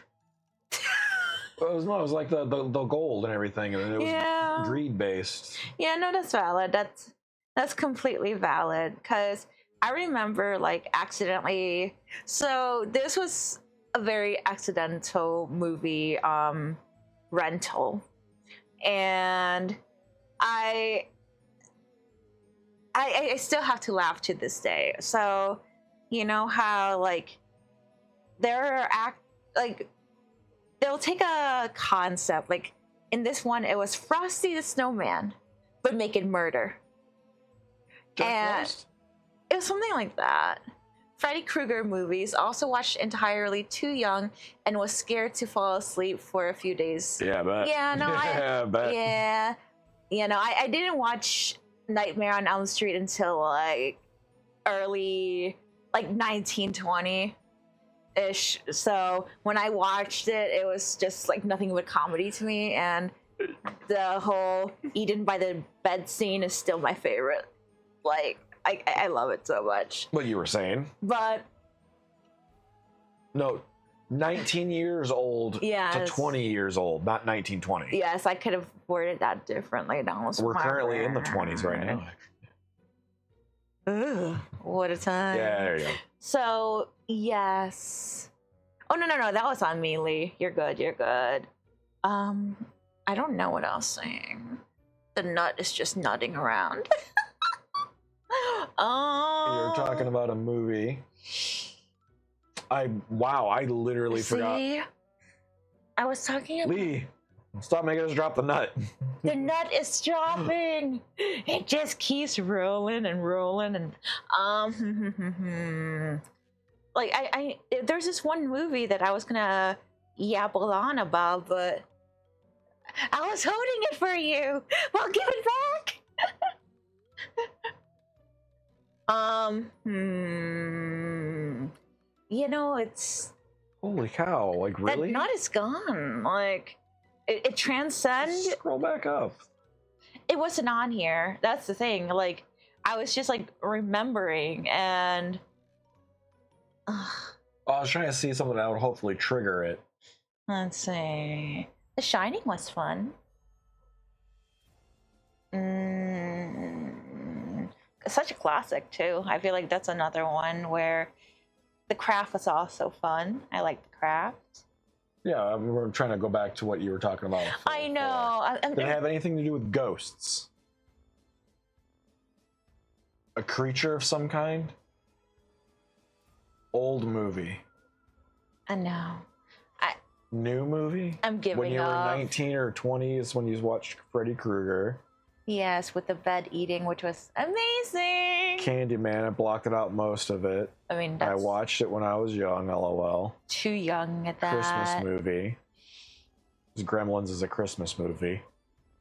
It was like the gold and everything, and it was greed based. Yeah, no, that's valid. That's completely valid, because I remember accidentally. So this was a very accidental movie rental, and I still have to laugh to this day. So you know how they'll take a concept, in this one it was Frosty the Snowman, but make it murder. And it was something like that. Freddy Krueger movies, also watched entirely too young and was scared to fall asleep for a few days. Yeah, I bet. Yeah, no, I bet. Yeah. I didn't watch Nightmare on Elm Street until early 1920 ish. So when I watched it, it was just nothing but comedy to me, and the whole eaten by the bed scene is still my favorite. I love it so much. What you were saying? But no, 19 years old to 20 years old, not 1920. Yes, I could have worded that differently. We're currently in the 20s right now. Ugh, what a time. Yeah, there you go. So, yes. Oh no, that was on me, Lee. You're good. I don't know what I was saying. The nut is just nutting around. You're talking about a movie. I literally forgot. I was talking about Lee, stop making us drop the nut. the nut is dropping. It just keeps rolling and rolling and like I there's this one movie that I was gonna yabble on about, but I was holding it for you. Well, give it back. You know, it's Holy cow! Like really? that nut is gone. Like it transcends. Scroll back up. It wasn't on here. That's the thing. Like I was just like remembering and. I was trying to see something that would hopefully trigger it. Let's see. The Shining was fun. Such a classic too. I feel like that's another one where The Craft was also fun. I like The Craft. Yeah, we're trying to go back to what you were talking about. I know. Did it have anything to do with ghosts? A creature of some kind? Old movie. I know. New movie? I'm giving when you were up. 19 or 20 is when you watched Freddy Krueger. Yes, with the bed eating, which was amazing. Candyman, I blocked it out most of it. I mean, that's I watched it when I was young, LOL. too young at that. Christmas movie. Gremlins is a Christmas movie.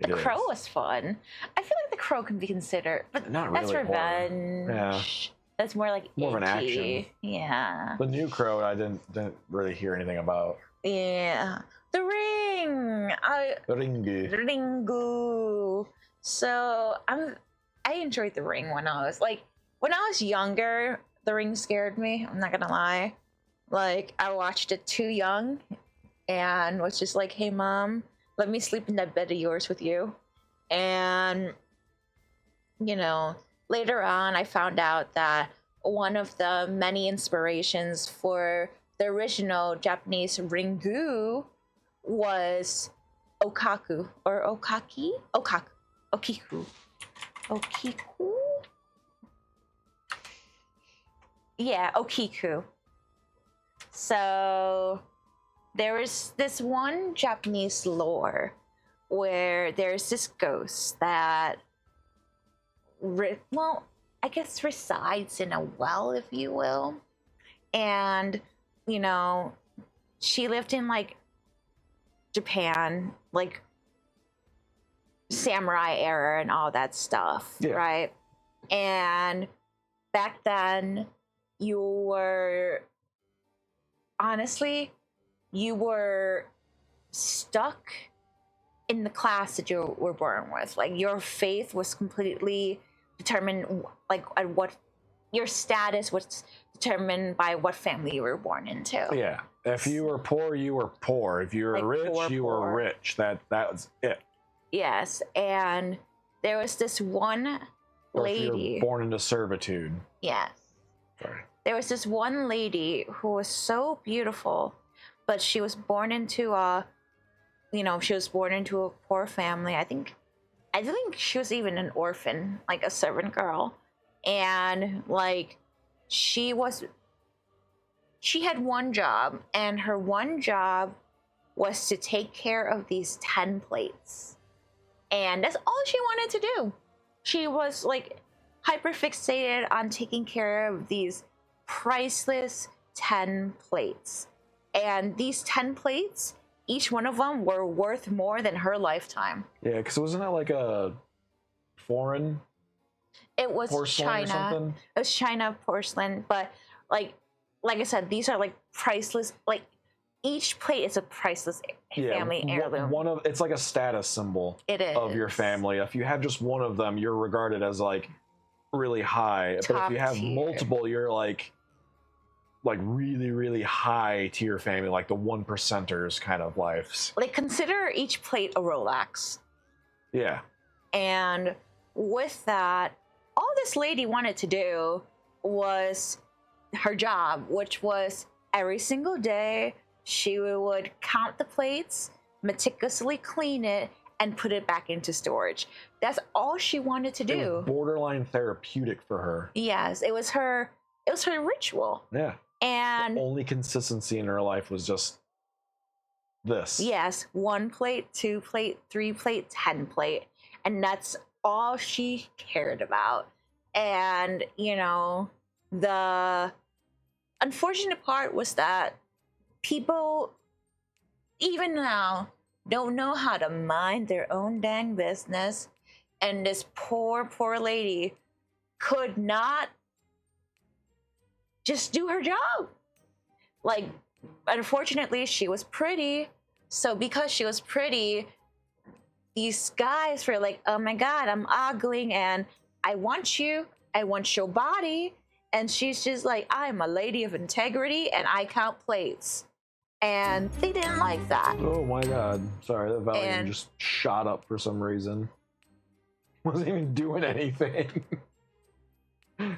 The Crow was fun. I feel like The Crow can be considered, but Not that's really horror. revenge. Yeah. That's more like More of an icky. action. Yeah. The new Crow, I didn't really hear anything about. Yeah. The Ring. Ringu. Ringu. So I enjoyed The Ring when I was younger. The Ring scared me. I'm not gonna lie. Like I watched it too young, and was just like, "Hey, Mom, let me sleep in that bed of yours with you." And you know, later on, I found out that one of the many inspirations for the original Japanese Ringu was Okaku or Okaki? Okiku. Yeah, Okiku. So there is this one Japanese lore where there's this ghost that I guess resides in a well, if you will. And, you know, she lived in like Japan, like samurai era and all that stuff, right? And back then, you were stuck in the class that you were born with. Like your faith was completely determined, like at what your status was determined by what family you were born into. Yeah. If you were poor, you were poor. If you were Like rich, you poor. were rich. That was it. Yes, and there was this one Or if lady. you were born into servitude. Yes. Sorry. There was this one lady who was so beautiful, but she was born into a poor family. I think she was even an orphan, like a servant girl. And like she had one job, and her one job was to take care of these 10 plates. And that's all she wanted to do. She was like hyper fixated on taking care of these priceless 10 plates. And these 10 plates, each one of them were worth more than her lifetime. Yeah, because wasn't that like a foreign It was porcelain or China. something? It was China porcelain, but like I said, these are like priceless. Like each plate is a priceless family heirloom. It's like a status symbol. It is of your family. If you have just one of them, you're regarded as like really high. But if you have multiple, you're like really, really high to your family, like the 1%ers kind of lives. Like consider each plate a Rolex. Yeah. And with that, all this lady wanted to do was her job, which was every single day, she would count the plates, meticulously clean it, and put it back into storage. That's all she wanted to It do. was borderline therapeutic for her. Yes, it was her ritual. Yeah. And the only consistency in her life was just this. yes, 1 plate, 2 plate, 3 plate, 10 plate. And that's all she cared about. And, you know, the unfortunate part was that people, even now, don't know how to mind their own dang business. And this poor lady could not just do her job. Like, unfortunately, she was pretty. So because she was pretty, these guys were like, oh my God, I'm ogling and I want you. I want your body. And she's just like, I'm a lady of integrity and I count plates. And they didn't like that. Oh my God. Sorry, the volume And- just shot up for some reason. Wasn't even doing anything.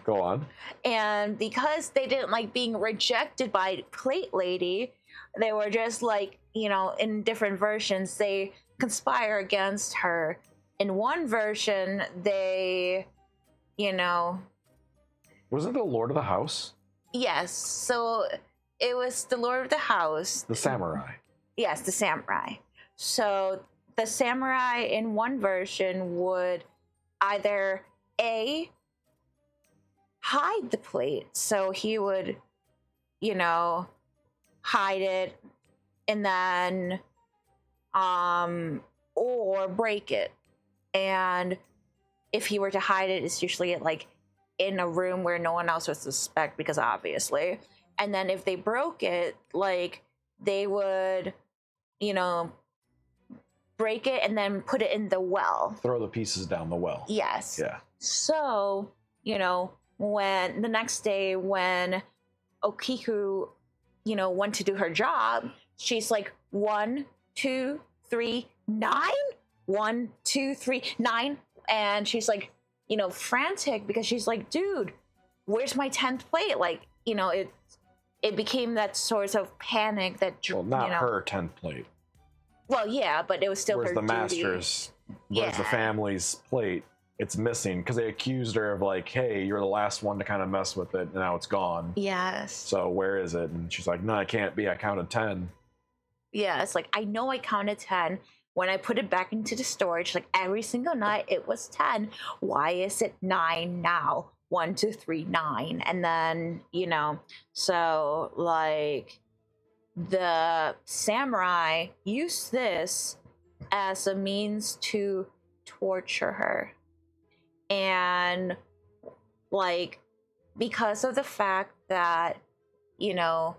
Go on. And because they didn't like being rejected by Plate Lady, they were just like, you know, in different versions, they conspire against her. In one version, they, you know, Wasn't it the Lord of the House? yes, so it was the Lord of the House. The samurai. Yes, the samurai. So the samurai in one version would either A, hide the plate. So he would, you know, hide it and then or break it. And if he were to hide it, it's usually like in a room where no one else would suspect, because obviously. And then if they broke it, like they would, you know, break it and then put it in the well. Throw the pieces down the well. Yes. Yeah. So, you know, when the next day when Okiku, you know, went to do her job, she's like 1, 2, 3, 9. 1, 2, 3, 9. And she's like, you know, frantic because she's like, dude, where's my 10th plate? Like, you know, it became that sort of panic that, Well, not you know, her 10th plate. well, yeah, but it was still Where's her the duty. master's? Where's the Yeah. family's plate? It's missing because they accused her of like, hey, you're the last one to kind of mess with it, and now it's gone. Yes. So where is it? And she's like, no, I can't be. I counted 10. Yeah, it's like, I know I counted 10. When I put it back into the storage, like every single night, it was 10. Why is it 9 now? 1, 2, 3, 9. And then, you know, so like the samurai used this as a means to torture her. And like, because of the fact that, you know,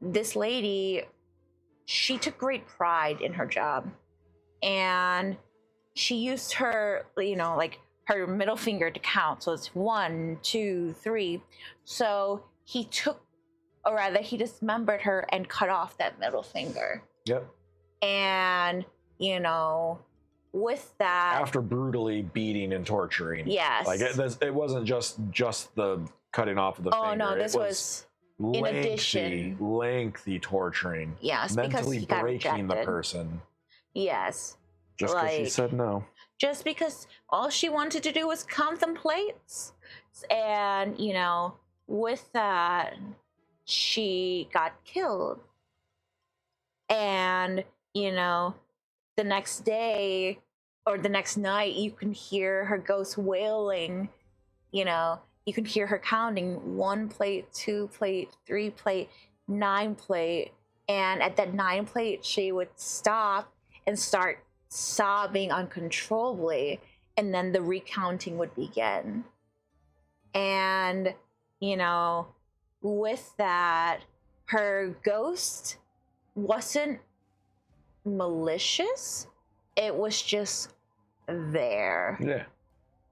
this lady, she took great pride in her job. And she used her, you know, like her middle finger to count. So it's 1, 2, 3. So he took, or rather, he dismembered her and cut off that middle finger. Yep. And, you know, with that. After brutally beating and torturing. Yes. Like it wasn't just the cutting off of the finger. Oh, no, this It was lengthy, in addition. lengthy torturing. Yes, because Mentally he got breaking the rejected. person. Yes. Just because she Like- said no. Just because all she wanted to do was contemplate. And, you know, with that, she got killed. And, you know, the next day or the next night, you can hear her ghost wailing. You know, you can hear her counting 1 plate, 2 plate, 3 plate, 9 plate. And at that 9 plate, she would stop and start sobbing uncontrollably, and then the recounting would begin. And, you know, with that, her ghost wasn't malicious, it was just there. Yeah.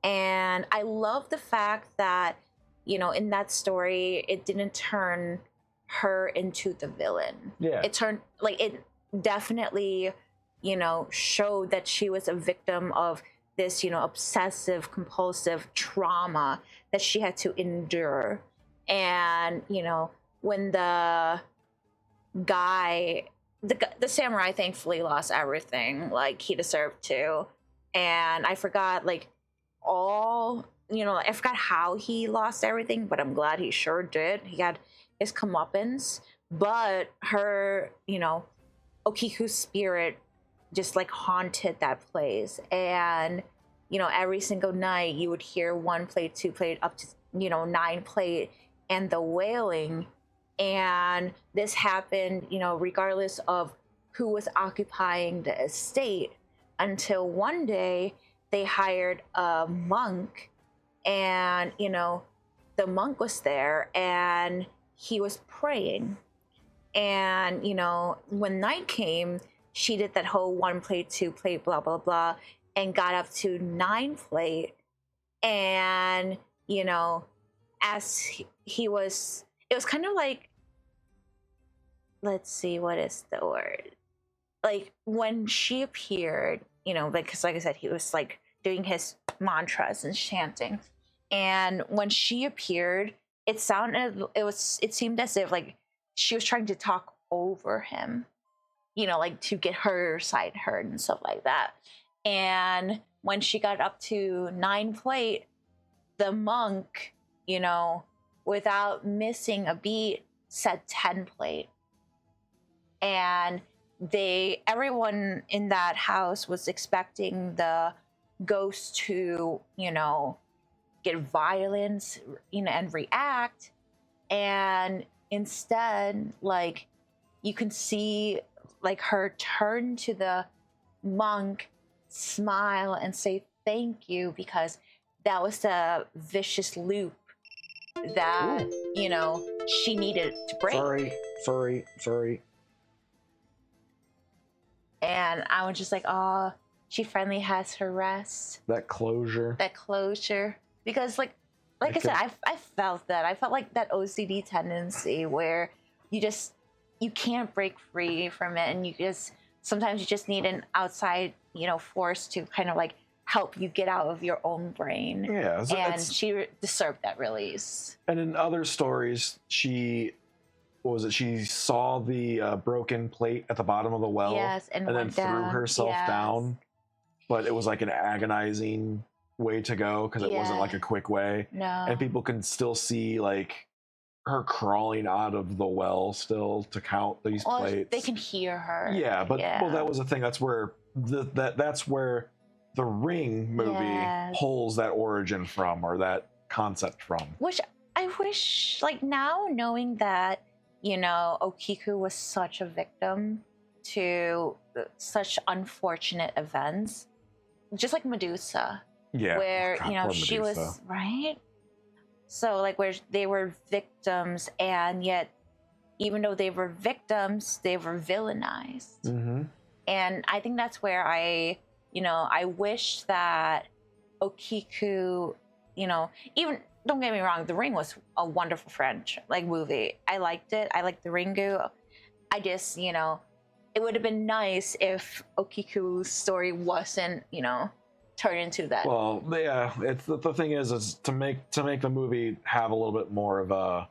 And I love the fact that, you know, in that story, it didn't turn her into the villain. Yeah. It turned, like, it definitely, you know, showed that she was a victim of this, you know, obsessive compulsive trauma that she had to endure. And, you know, when the guy, the samurai thankfully lost everything, like he deserved to. And I forgot like I forgot how he lost everything, but I'm glad he sure did. He had his comeuppance, but her, Okiku's spirit just like haunted that place. And, every single night you would hear 1 plate, 2 plate, up to, 9 plate, and the wailing. And this happened, regardless of who was occupying the estate, until one day they hired a monk, and, the monk was there and he was praying. And, when night came, she did that whole 1 plate, 2 plate, blah, blah, blah, and got up to 9 plate. And, as he was, it was kind of like, let's see, what is the word? Like when she appeared, because like I said, he was like doing his mantras and chanting. And when she appeared, it seemed as if like she was trying to talk over him, like to get her side heard and stuff like that. And when she got up to 9 plate, the monk, without missing a beat, said 10 plate. And everyone in that house was expecting the ghost to, get violence, and react. And instead, like, you can see like her turn to the monk, smile, and say thank you, because that was the vicious loop that, she needed to break. Sorry. And I was just like, oh, she finally has her rest. That closure. Because like I said, I felt that. I felt like that OCD tendency where you can't break free from it, and sometimes you just need an outside, force to kind of like help you get out of your own brain. Yeah. And she deserved that release. And in other stories, she saw the broken plate at the bottom of the well. Yes, and then went threw down. herself Yes. down. But it was like an agonizing way to go, because it wasn't like a quick way. No. And people can still see like her crawling out of the well still to count these plates. They can hear her. Yeah, but well, that was the thing. That's where that's where the Ring movie pulls that origin from, or that concept from. Which I wish, like, now knowing that, Okiku was such a victim to such unfortunate events, just like Medusa. Yeah. Where, poor she Medusa. was, right? So, like, where they were victims, and yet, even though they were victims, they were villainized. Mm-hmm. And I think that's where I wish that Okiku, even, don't get me wrong, The Ring was a wonderful movie. I liked it. I liked the Ringu. I just, it would have been nice if Okiku's story wasn't, turn into that. Well, yeah, it's the thing is to make the movie have a little bit more of a,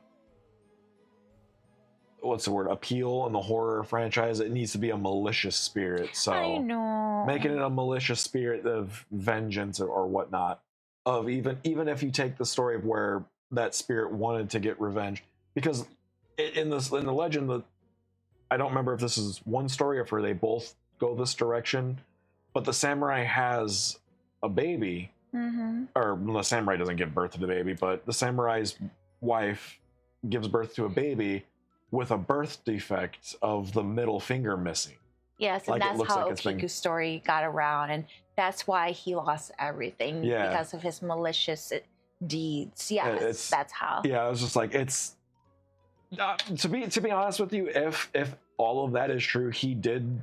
what's the word, appeal in the horror franchise. It needs to be a malicious spirit. So I know, making it a malicious spirit of vengeance or whatnot, of even if you take the story of where that spirit wanted to get revenge, because in the legend, I don't remember if this is one story or if they both go this direction, but the samurai has a baby, or the samurai doesn't give birth to the baby, but the samurai's wife gives birth to a baby with a birth defect of the middle finger missing. Yes, and that's how Okiku's story got around, and that's why he lost everything, because of his malicious deeds. Yes, that's how. Yeah, I was just like, it's to be honest with you, if all of that is true, he did,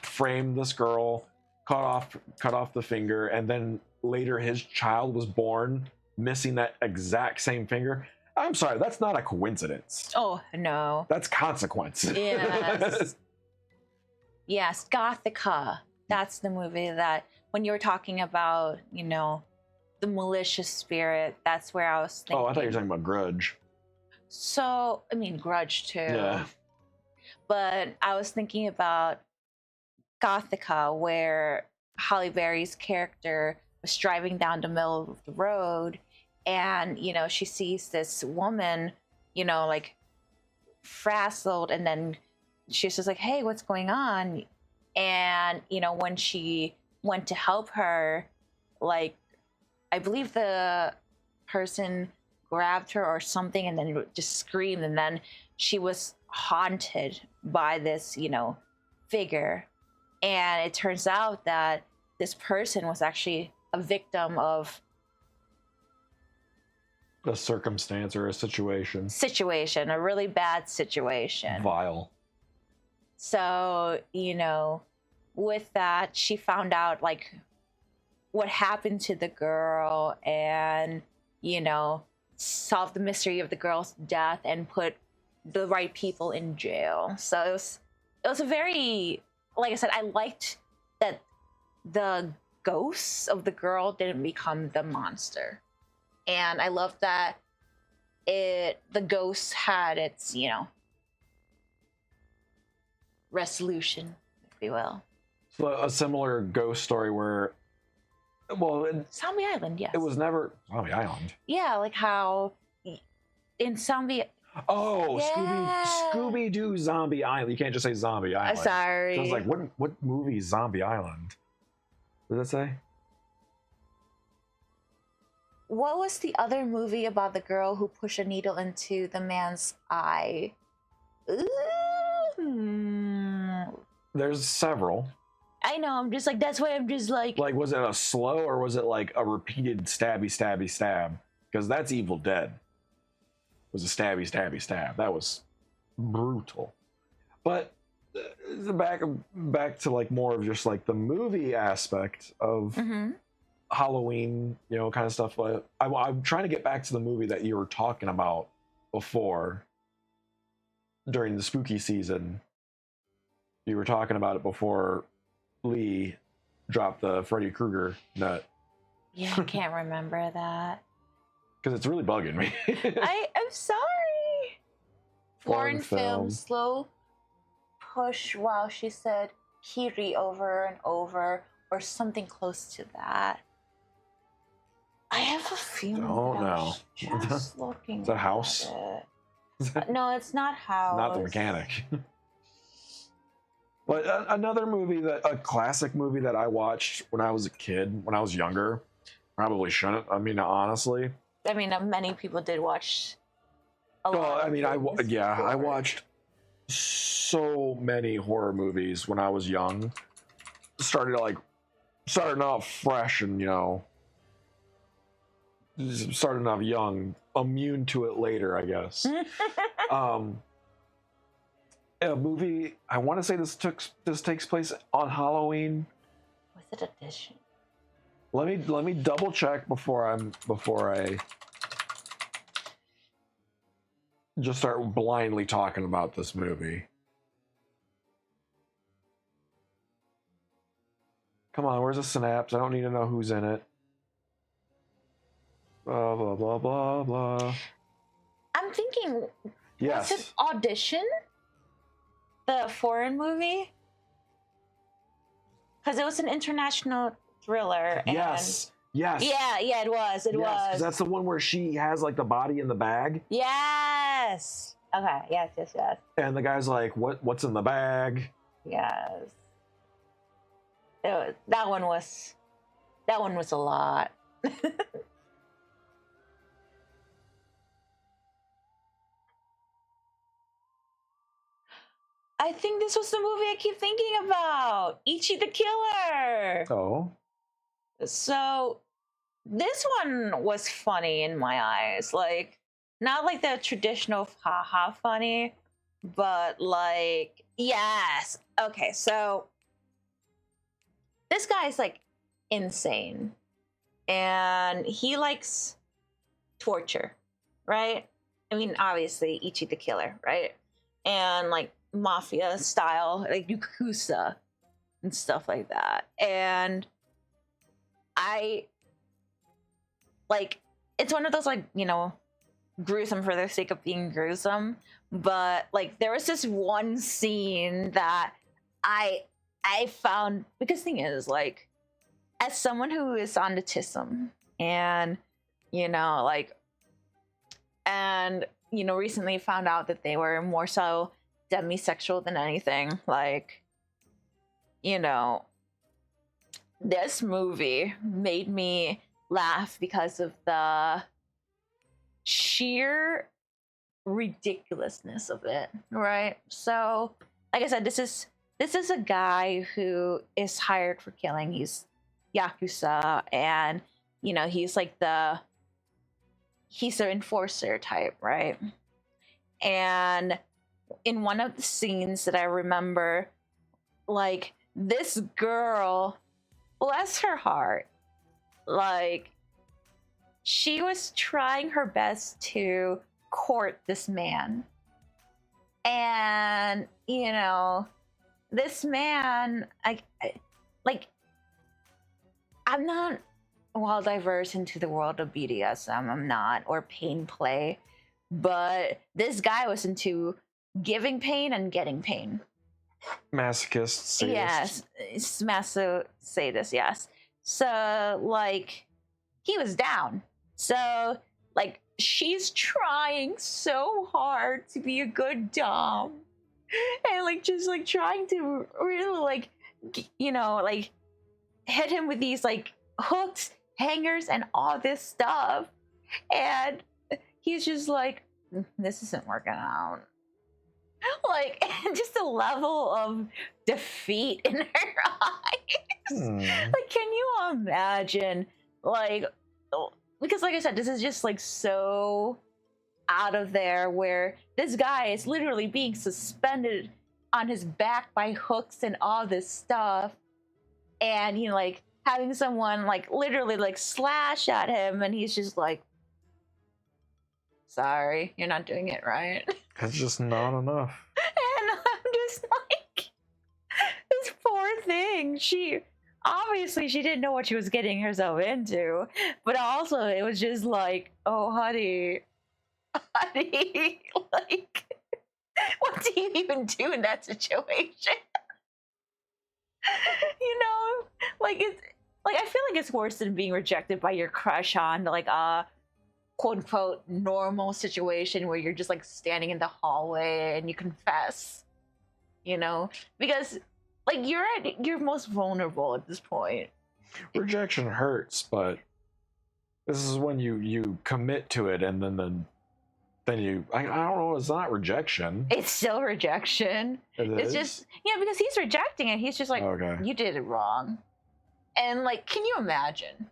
frame this girl, cut off the finger, and then later his child was born missing that exact same finger. I'm sorry, that's not a coincidence. Oh, no. That's consequence. Yes. Yes, Gothica. That's the movie that, when you were talking about, the malicious spirit, that's where I was thinking. Oh, I thought you were talking about Grudge. So, I mean, Grudge too. Yeah. But I was thinking about Gothica, where Halle Berry's character was driving down the middle of the road, and she sees this woman, like frazzled, and then she's just like, "Hey, what's going on?" And when she went to help her, like, I believe the person grabbed her or something, and then just screamed, and then she was haunted by this figure. And it turns out that this person was actually a victim of A circumstance or a situation. a really bad situation. Vile. So, with that, she found out like what happened to the girl, and, solved the mystery of the girl's death and put the right people in jail. So it was a very, like I said, I liked that the ghosts of the girl didn't become the monster. And I love that the ghost had its, resolution, if you will. So a similar ghost story where, well, Zombie Island, yes. it was never Zombie Island. Yeah, like how in Zombie... Oh, Yeah. Scooby-Doo Zombie Island. You can't just say Zombie Island. Sorry. So I was like, what movie is Zombie Island? What does it say? What was the other movie about the girl who pushed a needle into the man's eye? Ooh. There's several. I know, I'm just like, that's why I'm just like... Like, was it a slow or was it like a repeated stabby, stabby, stab? Because that's Evil Dead. It was a stabby, stabby, stab. That was brutal. But back to like more of just like the movie aspect of Halloween, kind of stuff. I'm trying to get back to the movie that you were talking about before during the spooky season. You were talking about it before Lee dropped the Freddy Krueger nut. Yeah, I can't remember that. Because it's really bugging me. I'm sorry. Foreign film, films. slow push while she said Kiri over and over, or something close to that. I have a feeling. Don't that I know. was just looking. Is that House? No, it's not House. Not the mechanic. But another movie a classic movie that I watched when I was a kid, when I was younger, probably shouldn't. I mean, honestly. I mean, many people did watch. Well, I mean, I watched so many horror movies when I was young. Starting off fresh and starting off young, immune to it later, I guess. A movie, I want to say this takes place on Halloween. Was it Edition? Let me double check before I just start blindly talking about this movie. Come on, where's the synapse? I don't need to know who's in it. Blah blah blah blah blah. I'm thinking. Yes. Was it Audition? The foreign movie? Because it was an international thriller. And Yes. Yeah, it was. It was. Because that's the one where she has like the body in the bag. Yes. Okay. Yes. And the guy's like, "What's in the bag?" Yes. That one was a lot. I think this was the movie I keep thinking about. Ichi the Killer. Oh. So this one was funny in my eyes. Like, not like the traditional haha funny, but like, yes. Okay, so this guy's like insane. And he likes torture, right? I mean, obviously, Ichi the Killer, right? And like mafia style, like Yakuza and stuff like that. And I like, it's one of those like, gruesome for the sake of being gruesome, but like there was this one scene that I found, because thing is, like, as someone who is on autism and recently found out that they were more so demisexual than anything, like, this movie made me laugh because of the sheer ridiculousness of it, right? So, like I said, this is a guy who is hired for killing. He's Yakuza, and he's like he's the enforcer type, right? And in one of the scenes that I remember, like, this girl, bless her heart, like, she was trying her best to court this man. And, this man, I'm not well diverse into the world of BDSM, I'm not, or pain play, but this guy was into giving pain and getting pain. Masochist, sadist. Yes, maso sadist, yes. So, like, he was down. So, like, she's trying so hard to be a good dom. And, like, just, like, trying to really, like, like, hit him with these, like, hooks, hangers, and all this stuff. And he's just like, this isn't working out. Like, just a level of defeat in her eyes. Like, can you imagine? Like, because like I said, this is just like so out of there, where this guy is literally being suspended on his back by hooks and all this stuff, and like having someone like literally like slash at him, and he's just like, sorry, you're not doing it right. That's just not enough. And I'm just like, this poor thing, she didn't know what she was getting herself into, but also it was just like, oh honey, like, what do you even do in that situation? Like, it's like, I feel like it's worse than being rejected by your crush on like a quote unquote normal situation where you're just like standing in the hallway and you confess, because like you're at your most vulnerable at this point. Rejection hurts, but this is when you commit to it, and then you I don't know, it's not rejection. It's still rejection. It's just because he's rejecting it. He's just like, okay, you did it wrong. And like, can you imagine?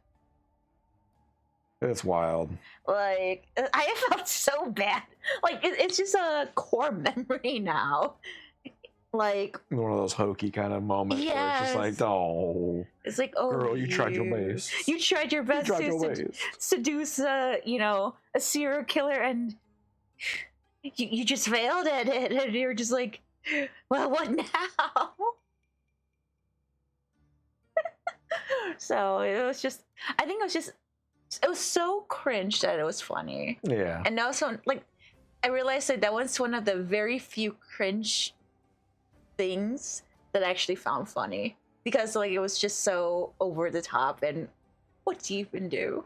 It's wild. Like, I felt so bad. Like, it's just a core memory now. Like, one of those hokey kind of moments where it's just like, oh, it's like, oh, girl, you tried your best. You tried your best to seduce a serial killer, and you just failed at it, and you're just like, well, what now? So it was so cringe that it was funny. Yeah. And also, like, I realized that was one of the very few cringe things that I actually found funny, because like it was just so over the top. And what do you even do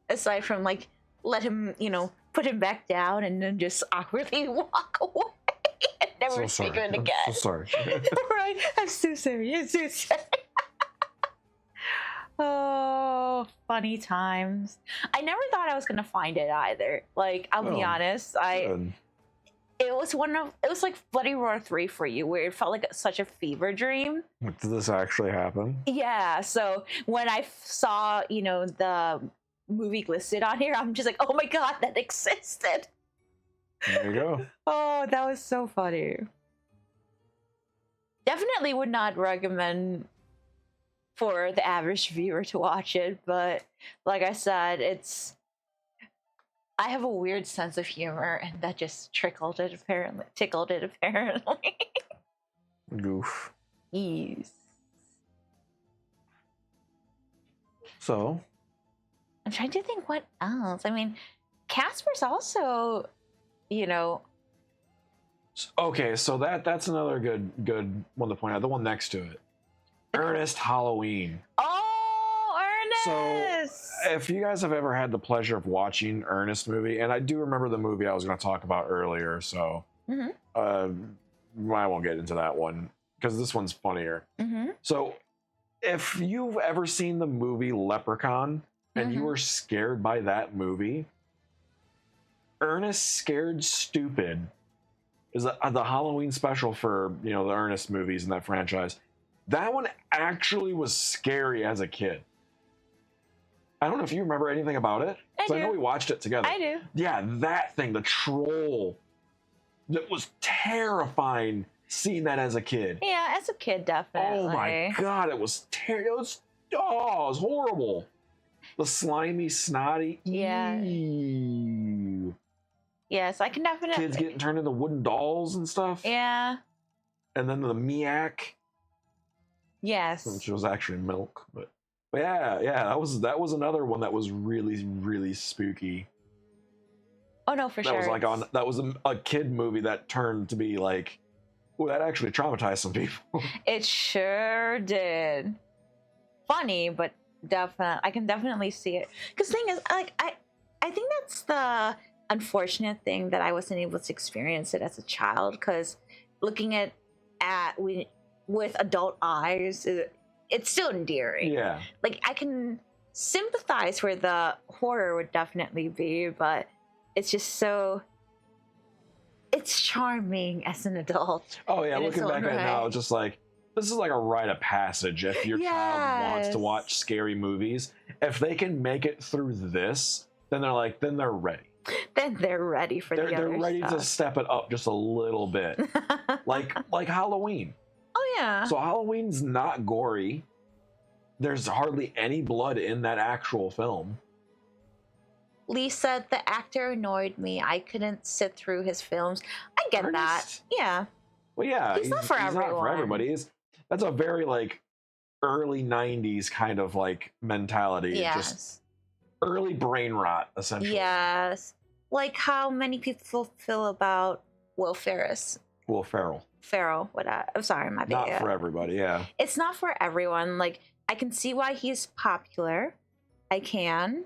aside from like let him, put him back down and then just awkwardly walk away and never speak to him again? I'm so sorry. Right? I'm so sorry. Oh, funny times. I never thought I was gonna find it either. Like, I'll be honest, it was like Bloody Roar 3 for you, where it felt like such a fever dream. Did this actually happen? Yeah, so when I saw, the movie listed on here, I'm just like, oh my god, that existed. There you go. Oh, that was so funny. Definitely would not recommend for the average viewer to watch it, but like I said, I have a weird sense of humor, and that just tickled it apparently. Goof. Yes. So? I'm trying to think what else. I mean, Casper's also, you know. Okay, so that's another good one to point out. The one next to it, Ernest Halloween. Oh, Ernest! So, if you guys have ever had the pleasure of watching Ernest movie, and I do remember the movie I was going to talk about earlier, so I won't get into that one because this one's funnier. So, if you've ever seen the movie Leprechaun and you were scared by that movie, Ernest Scared Stupid is the Halloween special for, the Ernest movies in that franchise. That one actually was scary as a kid. I don't know if you remember anything about it. I know we watched it together. I do. Yeah, that thing, the troll, that was terrifying seeing that as a kid. Yeah, as a kid, definitely. Oh my god, it was terrible. It was horrible. The slimy, snotty. Yeah. Ew. Yes, I can definitely. Kids getting turned into wooden dolls and stuff. Yeah. And then the Miak. Yes. Which was actually milk, but yeah, that was another one that was really, really spooky. Oh no, for sure. That was a kid movie that turned to be like, oh, that actually traumatized some people. It sure did. Funny, but I can definitely see it. Because the thing is, like, I think that's the unfortunate thing that I wasn't able to experience it as a child. Because looking at with adult eyes, it's still endearing. Yeah. Like, I can sympathize where the horror would definitely be, but it's just so. It's charming as an adult. Oh yeah, looking back at it now, it's just like, this is like a rite of passage if your child wants to watch scary movies. If they can make it through this, then they're ready. Then they're ready for they're ready to step it up just a little bit. like Halloween. Oh yeah. So Halloween's not gory. There's hardly any blood in that actual film. Lee said the actor annoyed me. I couldn't sit through his films. I get Ernest? that. Yeah. Well, yeah, he's not for everyone. Not for everybody. That's a very like early '90s kind of like mentality. Yes. Just early brain rot, essentially. Yes. Like how many people feel about Will Ferrell. I'm sorry, my bad. Not for everybody. Yeah. It's not for everyone. Like, I can see why he's popular. I can.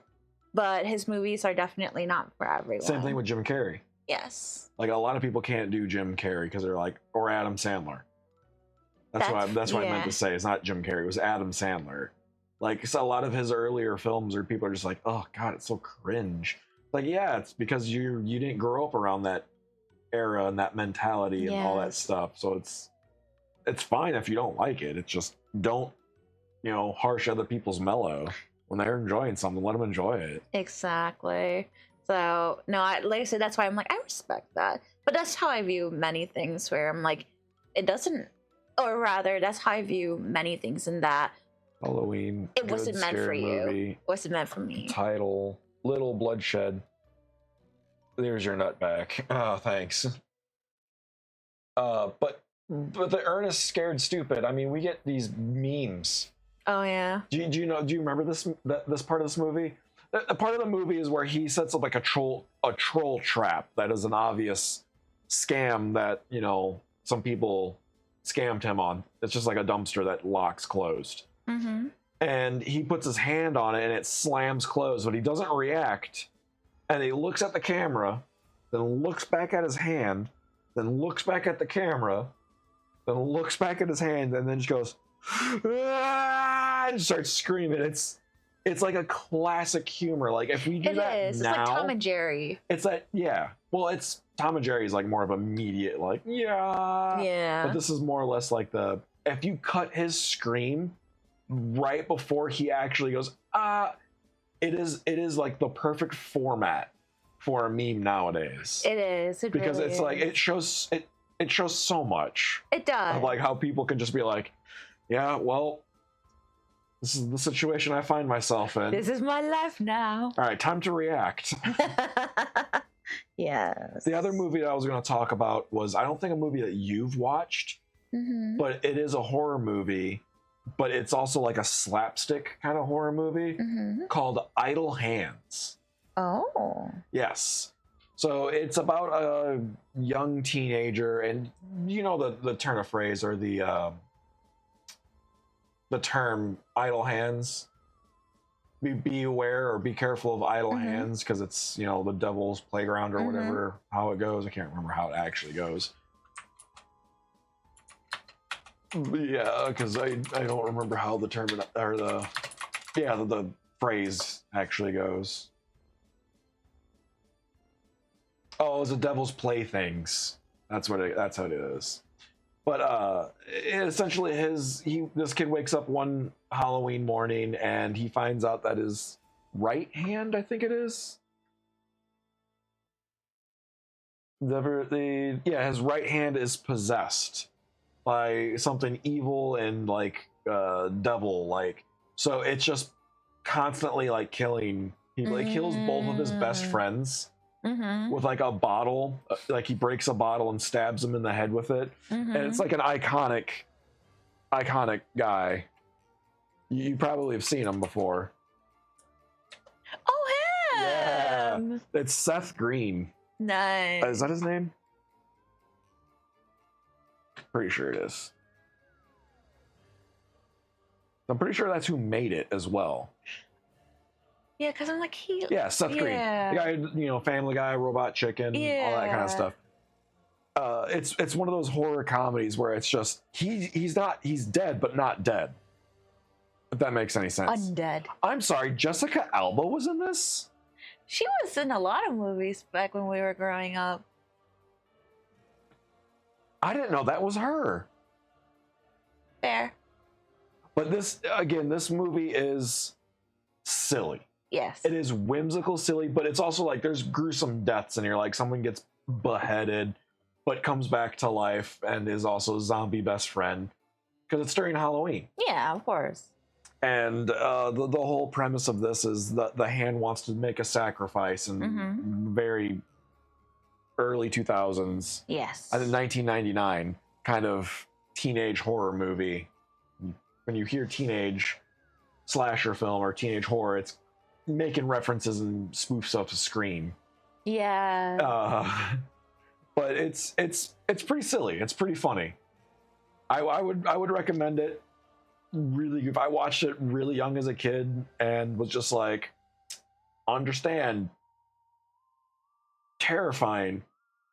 But his movies are definitely not for everyone. Same thing with Jim Carrey. Yes. Like a lot of people can't do Jim Carrey because they're like, or Adam Sandler. That's what I meant to say. It's not Jim Carrey. It was Adam Sandler. Like, so a lot of his earlier films are people are just like, oh god, it's so cringe. Like, yeah, it's because you didn't grow up around that era and that mentality and all that stuff. So it's fine if you don't like it. It's just don't, harsh other people's mellow. When they're enjoying something, let them enjoy it. Exactly. So, no, like I said, that's why I'm like, I respect that. But that's how I view many things where I'm like, it doesn't, or rather, that's how I view many things in that. Halloween. It wasn't meant for you. Movie, it wasn't meant for me. Title, Little Bloodshed. There's your nut back. Oh, thanks. But the Ernest Scared Stupid, I mean, we get these memes. Oh yeah. Do you remember this part of this movie? A part of the movie is where he sets up like a troll trap that is an obvious scam that, some people scammed him on. It's just like a dumpster that locks closed. Mm-hmm. And he puts his hand on it and it slams closed, but he doesn't react. And he looks at the camera, then looks back at his hand, then looks back at the camera, then looks back at his hand, and then just goes, ah, and starts screaming. It's like a classic humor. Like if we do that is. now, it's like Tom and Jerry. It's that, yeah. Well, it's Tom and Jerry's like more of immediate, like yeah. But this is more or less like if you cut his scream right before he actually goes it is like the perfect format for a meme nowadays. It is. Because really it's like it shows so much. It does. Of like how people can just be like, yeah, well, this is the situation I find myself in. This is my life now. All right, time to react. Yes. The other movie that I was going to talk about was, I don't think a movie that you've watched, but it is a horror movie, but it's also like a slapstick kind of horror movie called Idle Hands. Oh. Yes. So it's about a young teenager, and you know the turn of phrase or the term idle hands. Be aware or be careful of idle hands, because it's, you know, the devil's playground or whatever, how it goes. I can't remember how it actually goes. Yeah, because I don't remember how the term or the phrase actually goes. Oh, it's the devil's playthings. That's what that's how it is. But essentially, this kid wakes up one Halloween morning and he finds out that his right hand, I think it is, his right hand is possessed by something evil and like devil like. So it's just constantly like killing. He like kills both of his best friends. With like a bottle, like he breaks a bottle and stabs him in the head with it, and it's like an iconic guy. You probably have seen him before. Oh, him! Yeah, it's Seth Green. Nice. Is that his name? Pretty sure it is. I'm pretty sure that's who made it as well. Yeah, because I'm like, Yeah, Seth Green. The guy, you know, Family Guy, Robot Chicken, all that kind of stuff. It's one of those horror comedies where it's just he's dead but not dead. If that makes any sense. Undead. I'm sorry, Jessica Alba was in this? She was in a lot of movies back when we were growing up. I didn't know that was her. Fair. But this movie is silly. Yes. It is whimsical, silly, but it's also like there's gruesome deaths, and you're like, someone gets beheaded, but comes back to life and is also a zombie best friend because it's during Halloween. Yeah, of course. And the whole premise of this is that the hand wants to make a sacrifice in very early 2000s. Yes. I think 1999 kind of teenage horror movie. When you hear teenage slasher film or teenage horror, it's making references and spoofs of Scream. Yeah. But it's pretty silly. It's pretty funny. I would recommend it. Really, if I watched it really young as a kid and was just like, understand, terrifying,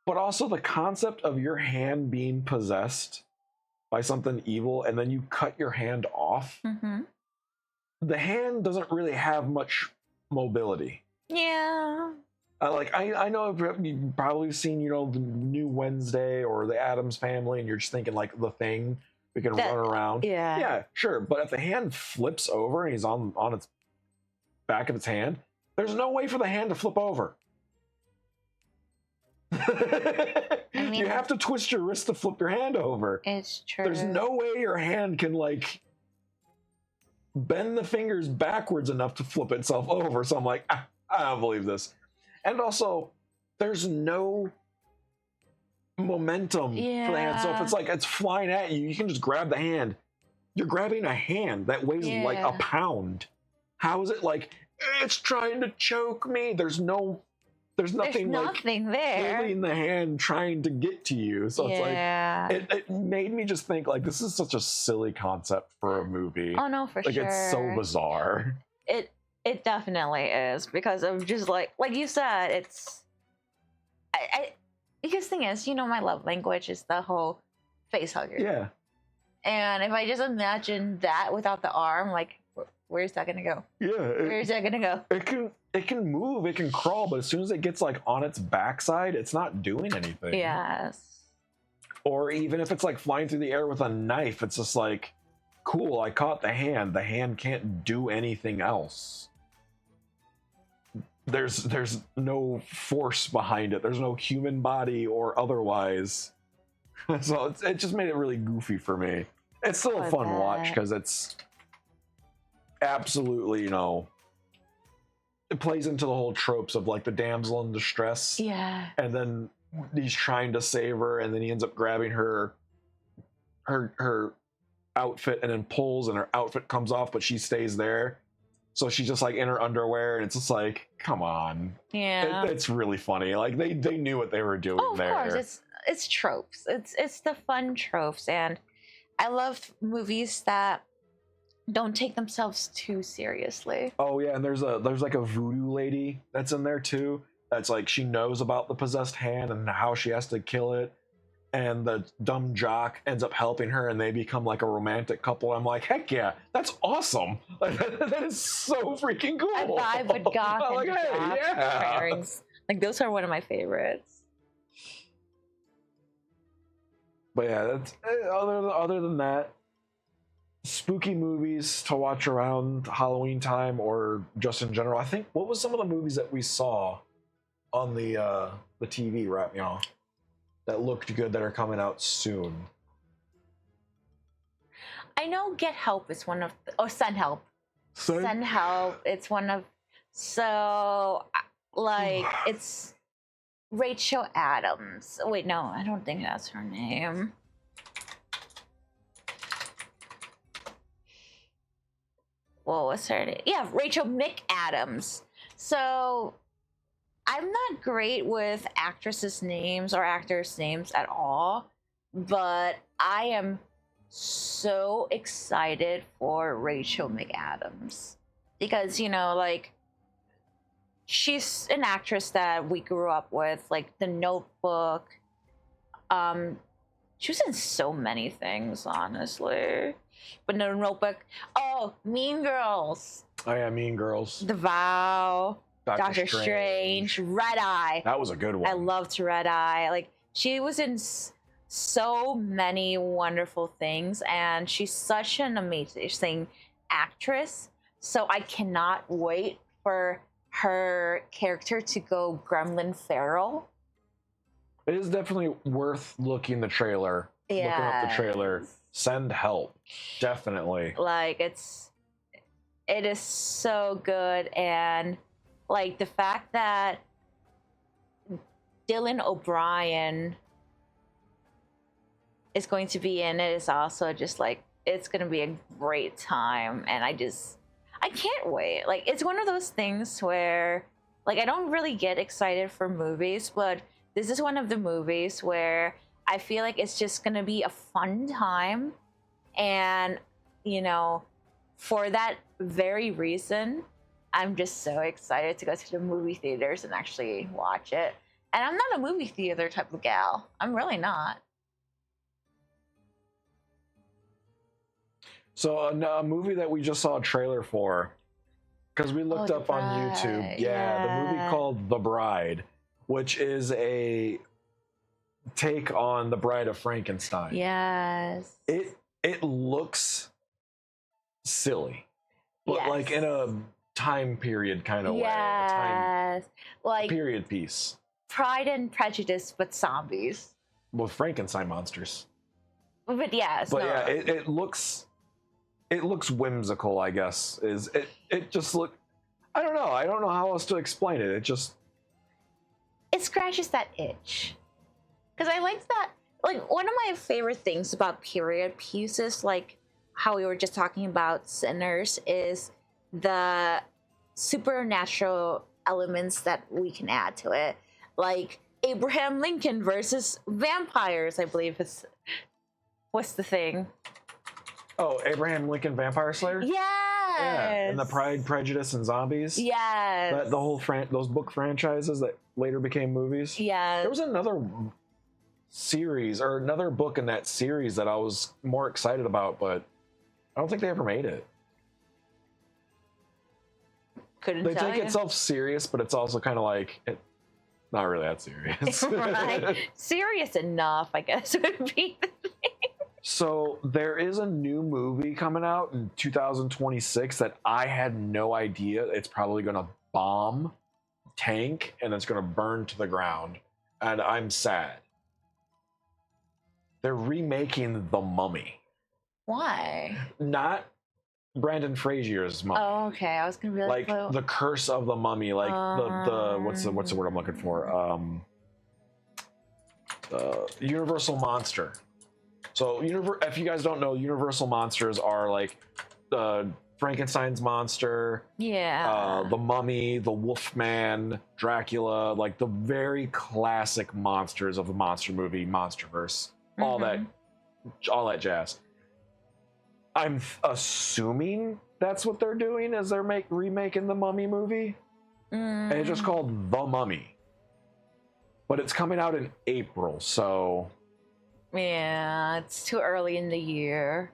but also the concept of your hand being possessed by something evil and then you cut your hand off. The hand doesn't really have much mobility. Yeah. I know you've probably seen, you know, the new Wednesday or the Addams Family, and you're just thinking like The Thing, we can run around. Yeah, sure. But if the hand flips over and he's on its back of its hand, there's no way for the hand to flip over. You have to twist your wrist to flip your hand over. It's true. There's no way your hand can like bend the fingers backwards enough to flip itself over. So I'm like, I don't believe this. And also, there's no momentum for the hand. So if it's like it's flying at you, you can just grab the hand. You're grabbing a hand that weighs like a pound. How is it like it's trying to choke me? There's nothing like there holding the hand trying to get to you. So it's like it made me just think like this is such a silly concept for a movie. Oh no, for sure. Like it's so bizarre. It definitely is, because of just like you said, it's because the thing is, you know, my love language is the whole face hugger. Yeah. And if I just imagine that without the arm, like where's that gonna go? Yeah. Where's that gonna go? It can move, it can crawl, but as soon as it gets like on its backside, it's not doing anything. Yes. Or even if it's like flying through the air with a knife, it's just like, cool, I caught the hand. The hand can't do anything else. There's no force behind it. There's no human body or otherwise. So it just made it really goofy for me. It's still a fun watch because it's absolutely, you know, it plays into the whole tropes of like the damsel in distress. Yeah. And then he's trying to save her, and then he ends up grabbing her outfit and then pulls, and her outfit comes off, but she stays there. So she's just like in her underwear, and it's just like, come on. Yeah. It's really funny. Like they knew what they were doing there. Of course, it's tropes. It's the fun tropes, and I love movies that don't take themselves too seriously. Oh yeah, and there's like a voodoo lady that's in there too. That's like she knows about the possessed hand and how she has to kill it. And the dumb jock ends up helping her, and they become like a romantic couple. I'm like, heck yeah, that's awesome! Like, that is so freaking cool. I vibe with goth and like, hey, jock yeah. pairings. Like those are one of my favorites. But yeah, that's other than that, spooky movies to watch around Halloween time or just in general. I think what was some of the movies that we saw on the TV, right? You know, that looked good that are coming out soon. I know Get Help is one of, Send Help. Send Help. It's one of, so like it's Rachel Adams. Wait, no, I don't think that's her name. What was her name? Yeah, Rachel McAdams. So I'm not great with actresses' names or actors' names at all, but I am so excited for Rachel McAdams because, you know, like, she's an actress that we grew up with, like The Notebook. She was in so many things, honestly. But The Notebook. Oh, Mean Girls. Oh yeah, Mean Girls. The Vow. Doctor Strange. Strange. Red Eye. That was a good one. I loved Red Eye. Like, she was in so many wonderful things, and she's such an amazing actress. So I cannot wait for her character to go Gremlin Feral. It is definitely worth looking the trailer. Yeah. Looking up the trailer. Send Help. Definitely. Like, it is so good, and like the fact that Dylan O'Brien is going to be in it is also just like, it's going to be a great time, and I can't wait. Like, it's one of those things where, like, I don't really get excited for movies, but this is one of the movies where I feel like it's just going to be a fun time. And, you know, for that very reason, I'm just so excited to go to the movie theaters and actually watch it. And I'm not a movie theater type of gal. I'm really not. So a movie that we just saw a trailer for, because we looked up on YouTube. Yeah, the movie called The Bride, which is a take on The Bride of Frankenstein. Yes. It looks silly, but yes. like in a time period kind of way. A time like period piece. Pride and Prejudice, but zombies. With Frankenstein monsters. But yes. But yeah, it looks whimsical, I guess. It just look, I don't know how else to explain it. It scratches that itch. Because I like that. Like, one of my favorite things about period pieces, like how we were just talking about Sinners, is the supernatural elements that we can add to it. Like Abraham Lincoln versus vampires, I believe is what's the thing. Oh, Abraham Lincoln Vampire Slayer? Yes. Yeah, and the Pride, Prejudice, and Zombies. Yes. The whole those book franchises that later became movies. Yeah. There was another series or another book in that series that I was more excited about, but I don't think they ever made it. They take itself serious, but it's also kind of like not really that serious. Right. Serious enough, I guess would be the thing. So there is a new movie coming out in 2026 that I had no idea it's probably going to bomb, tank, and it's going to burn to the ground. And I'm sad. They're remaking The Mummy. Why? Not Brandon Fraser's Mummy. Oh, okay. I was gonna be like The Curse of the Mummy, like the what's the word I'm looking for? Universal Monster. So if you guys don't know, Universal Monsters are like Frankenstein's monster, Yeah. the Mummy, the Wolfman, Dracula, like the very classic monsters of the monster movie, Monsterverse, all that jazz. I'm assuming that's what they're doing as they're remaking the Mummy movie, and it's just called The Mummy. But it's coming out in April, so Yeah, it's too early in the year.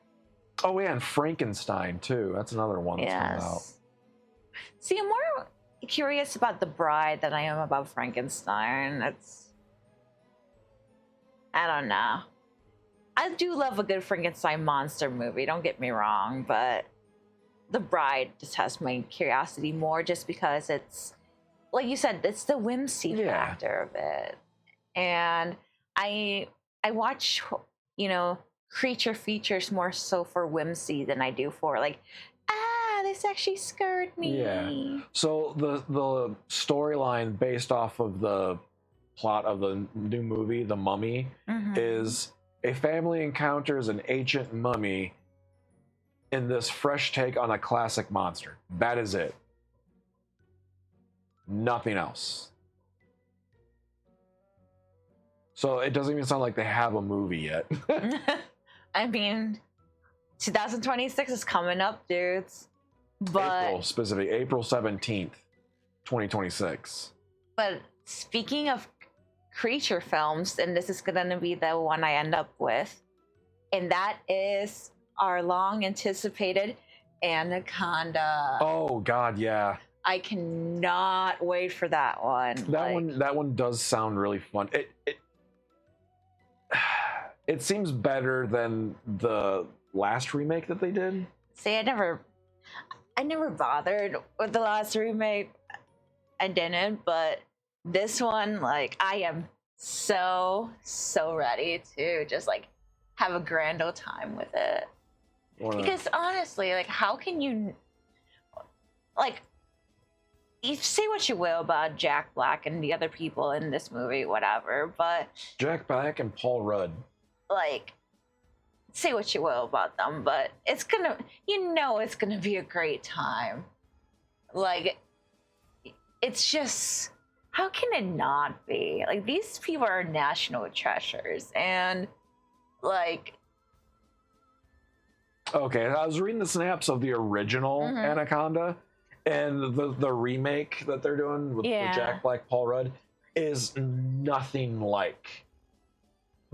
oh yeah, and Frankenstein too. That's another one that's coming out. See, I'm more curious about The Bride than I am about Frankenstein. I don't know. I do love a good Frankenstein monster movie, don't get me wrong, but The Bride just has my curiosity more just because it's, like you said, it's the whimsy factor of it. And I watch, creature features more so for whimsy than I do for like, this actually scared me. Yeah. So the storyline based off of the plot of the new movie, The Mummy, is a family encounters an ancient mummy in this fresh take on a classic monster. That is it. Nothing else. So it doesn't even sound like they have a movie yet. I mean, 2026 is coming up, dudes. But April, specifically, April 17th, 2026. But speaking of creature films, and this is going to be the one I end up with, and that is our long anticipated Anaconda. Oh God, yeah. I cannot wait for that one. That one does sound really fun. It seems better than the last remake that they did. See, I never bothered with the last remake. I didn't, but this one, like, I am so ready to just like have a grand old time with it. Because honestly, like, how can you, like, you say what you will about Jack Black and the other people in this movie, whatever, but Jack Black and Paul Rudd, like, say what you will about them, but it's gonna be a great time. Like, it's just, how can it not be? Like, these people are national treasures, and like, okay, I was reading the snaps of the original Anaconda, and the remake that they're doing with Jack Black, Paul Rudd is nothing like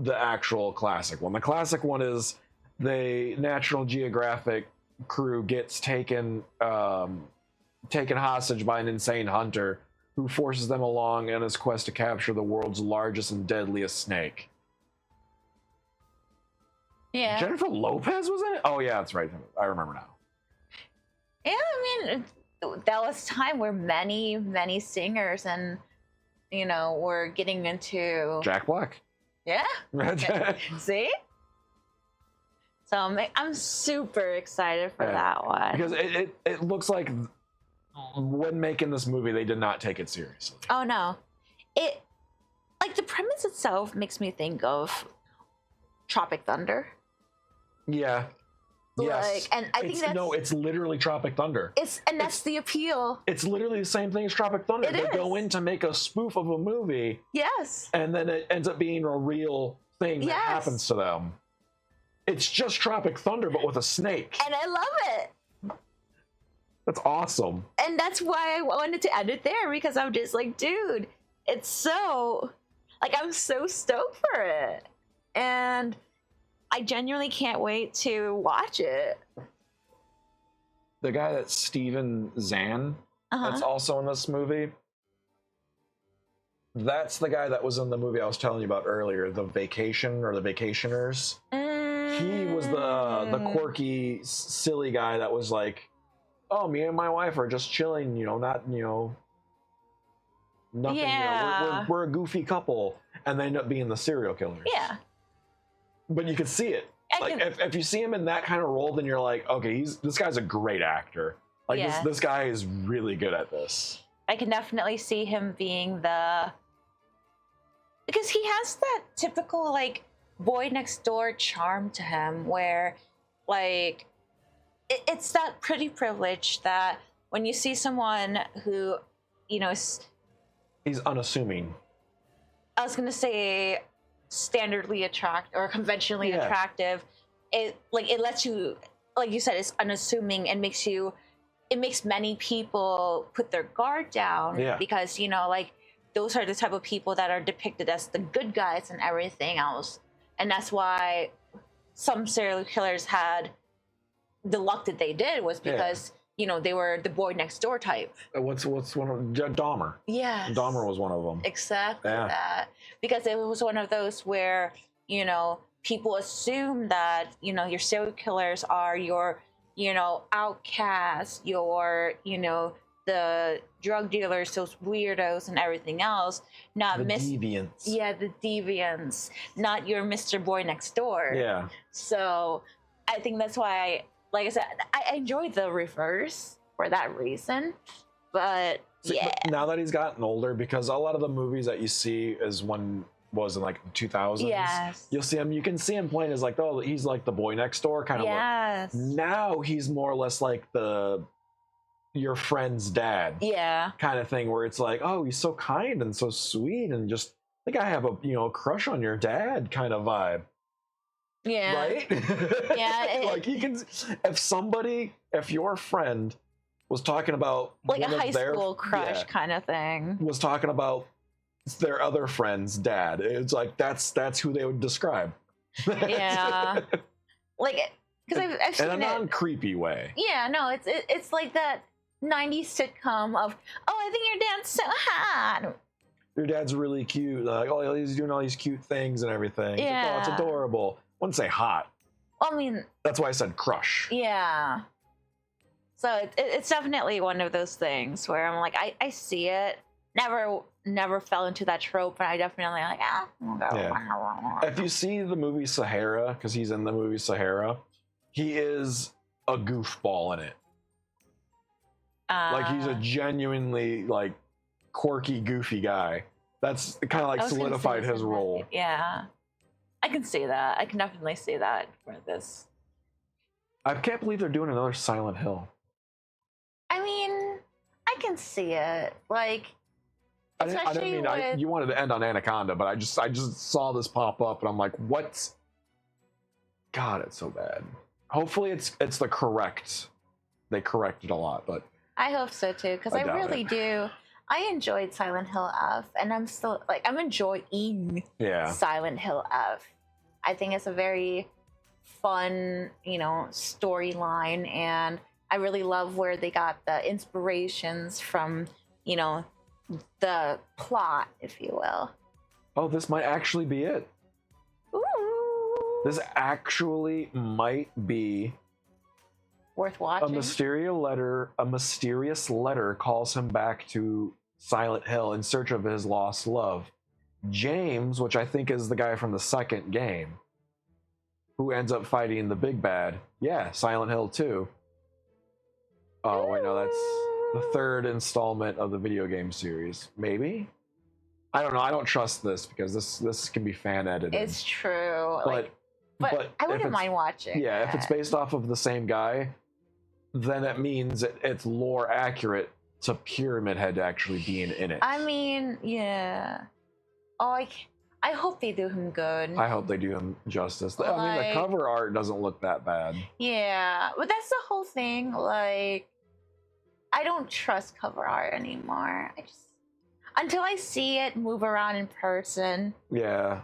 the actual classic one. The classic one is the National Geographic crew gets taken hostage by an insane hunter who forces them along on his quest to capture the world's largest and deadliest snake. Yeah. Jennifer Lopez was in it? Oh yeah, that's right. I remember now. Yeah, I mean, that was a time where many singers and, were getting into Jack Black. Yeah. See? So I'm super excited for that one. Because it looks like when making this movie, they did not take it seriously. Oh, no. Like, the premise itself makes me think of Tropic Thunder. Yeah. Yes. And I think it's literally Tropic Thunder. That's the appeal. It's literally the same thing as Tropic Thunder. They go in to make a spoof of a movie. Yes. And then it ends up being a real thing that happens to them. It's just Tropic Thunder, but with a snake. And I love it. That's awesome. And that's why I wanted to end it there, because I'm just like, dude, it's so, like, I'm so stoked for it. And I genuinely can't wait to watch it. The guy that's Steven Zahn, that's also in this movie. That's the guy that was in the movie I was telling you about earlier, The Vacation or The Vacationers. He was the quirky, silly guy that was like, oh, me and my wife are just chilling, nothing, Yeah. We're a goofy couple, and they end up being the serial killers. Yeah. But you can see it. If you see him in that kind of role, then you're like, okay, this guy's a great actor. Like, this guy is really good at this. I can definitely see him being because he has that typical, like, boy next door charm to him where, like, it's that pretty privilege that when you see someone who, you know, He's unassuming. I was gonna say standardly attract or conventionally attractive. It lets you, like you said, it's unassuming and it makes many people put their guard down because, you know, like those are the type of people that are depicted as the good guys and everything else. And that's why some serial killers had the luck that they did was because, you know, they were the boy next door type. What's one of Dahmer? Yeah. Dahmer was one of them. Exactly that. Because it was one of those where, you know, people assume that, you know, your serial killers are your, you know, outcasts, your, you know, the drug dealers, those weirdos and everything else, not the deviants. Yeah, the deviants, not your Mr. Boy next door. Yeah. So I think that's why, like I said, I enjoy the reverse for that reason. But but now that he's gotten older, because a lot of the movies that you see is when was in like the 2000s. Yes. You'll see him. You can see him playing as like, oh, he's like the boy next door kind of. Yes. Now he's more or less like your friend's dad. Yeah. Kind of thing where it's like, oh, he's so kind and so sweet and just like I have a crush on your dad kind of vibe. Yeah. Right? Yeah. Like you can, if your friend was talking about like a high school crush kind of thing, was talking about their other friend's dad, it's like that's who they would describe. Yeah. Like, because I've seen in a non-creepy way. Yeah, no, it's like that 90s sitcom of, oh, I think your dad's so hot. Your dad's really cute. Like, oh, he's doing all these cute things and everything. Yeah. It's like, oh, it's adorable. I wouldn't say hot. Well, I mean, that's why I said crush. Yeah. So it's definitely one of those things where I'm like, I see it. Never fell into that trope, and I definitely like, If you see the movie Sahara, because he's in the movie Sahara, he is a goofball in it. Like he's a genuinely like quirky, goofy guy. That's kind of like solidified his role. Yeah, I can see that. I can definitely see that for this. I can't believe they're doing another Silent Hill. I mean, I can see it. Like, I didn't mean you wanted to end on Anaconda, but I just saw this pop up and I'm like, what? God, it's so bad. Hopefully it's the correct. They corrected a lot, but I hope so too, because I really do. I enjoyed Silent Hill F, and I'm still like I'm enjoying Silent Hill F. I think it's a very fun, storyline, and I really love where they got the inspirations from, the plot, if you will. Oh, this might actually be it. Ooh. This actually might be worth watching. A mysterious letter calls him back to Silent Hill in search of his lost love. James, which I think is the guy from the second game, who ends up fighting the big bad. Yeah, Silent Hill 2. Oh, wait, no, that's the third installment of the video game series. Maybe? I don't know. I don't trust this because this can be fan edited. It's true. But I wouldn't mind watching. Yeah, if it's based off of the same guy, then it means it's lore accurate to Pyramid Head actually being in it. I mean, yeah. Oh, I hope they do him good. I hope they do him justice. I mean, the cover art doesn't look that bad. Yeah, but that's the whole thing. Like, I don't trust cover art anymore. Until I see it move around in person. Yeah.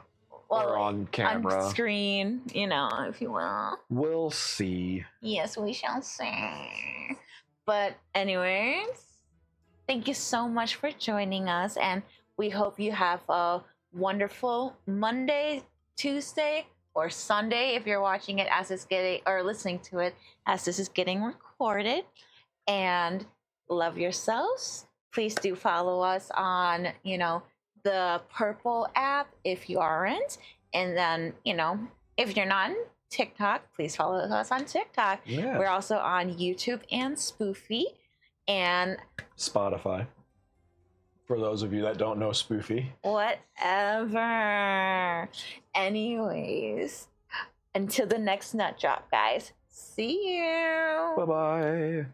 Or on camera. On screen, if you will. We'll see. Yes, we shall see. But anyways, thank you so much for joining us, and we hope you have a wonderful Monday, Tuesday, or Sunday if you're watching it as it's getting, or listening to it as this is getting recorded. And love yourselves. Please do follow us on, the Purple app if you aren't. And then, if you're not on TikTok, please follow us on TikTok. Yeah. We're also on YouTube and Spoofy and Spotify. For those of you that don't know Spoofy. Whatever. Anyways, until the next nut drop, guys. See you. Bye bye.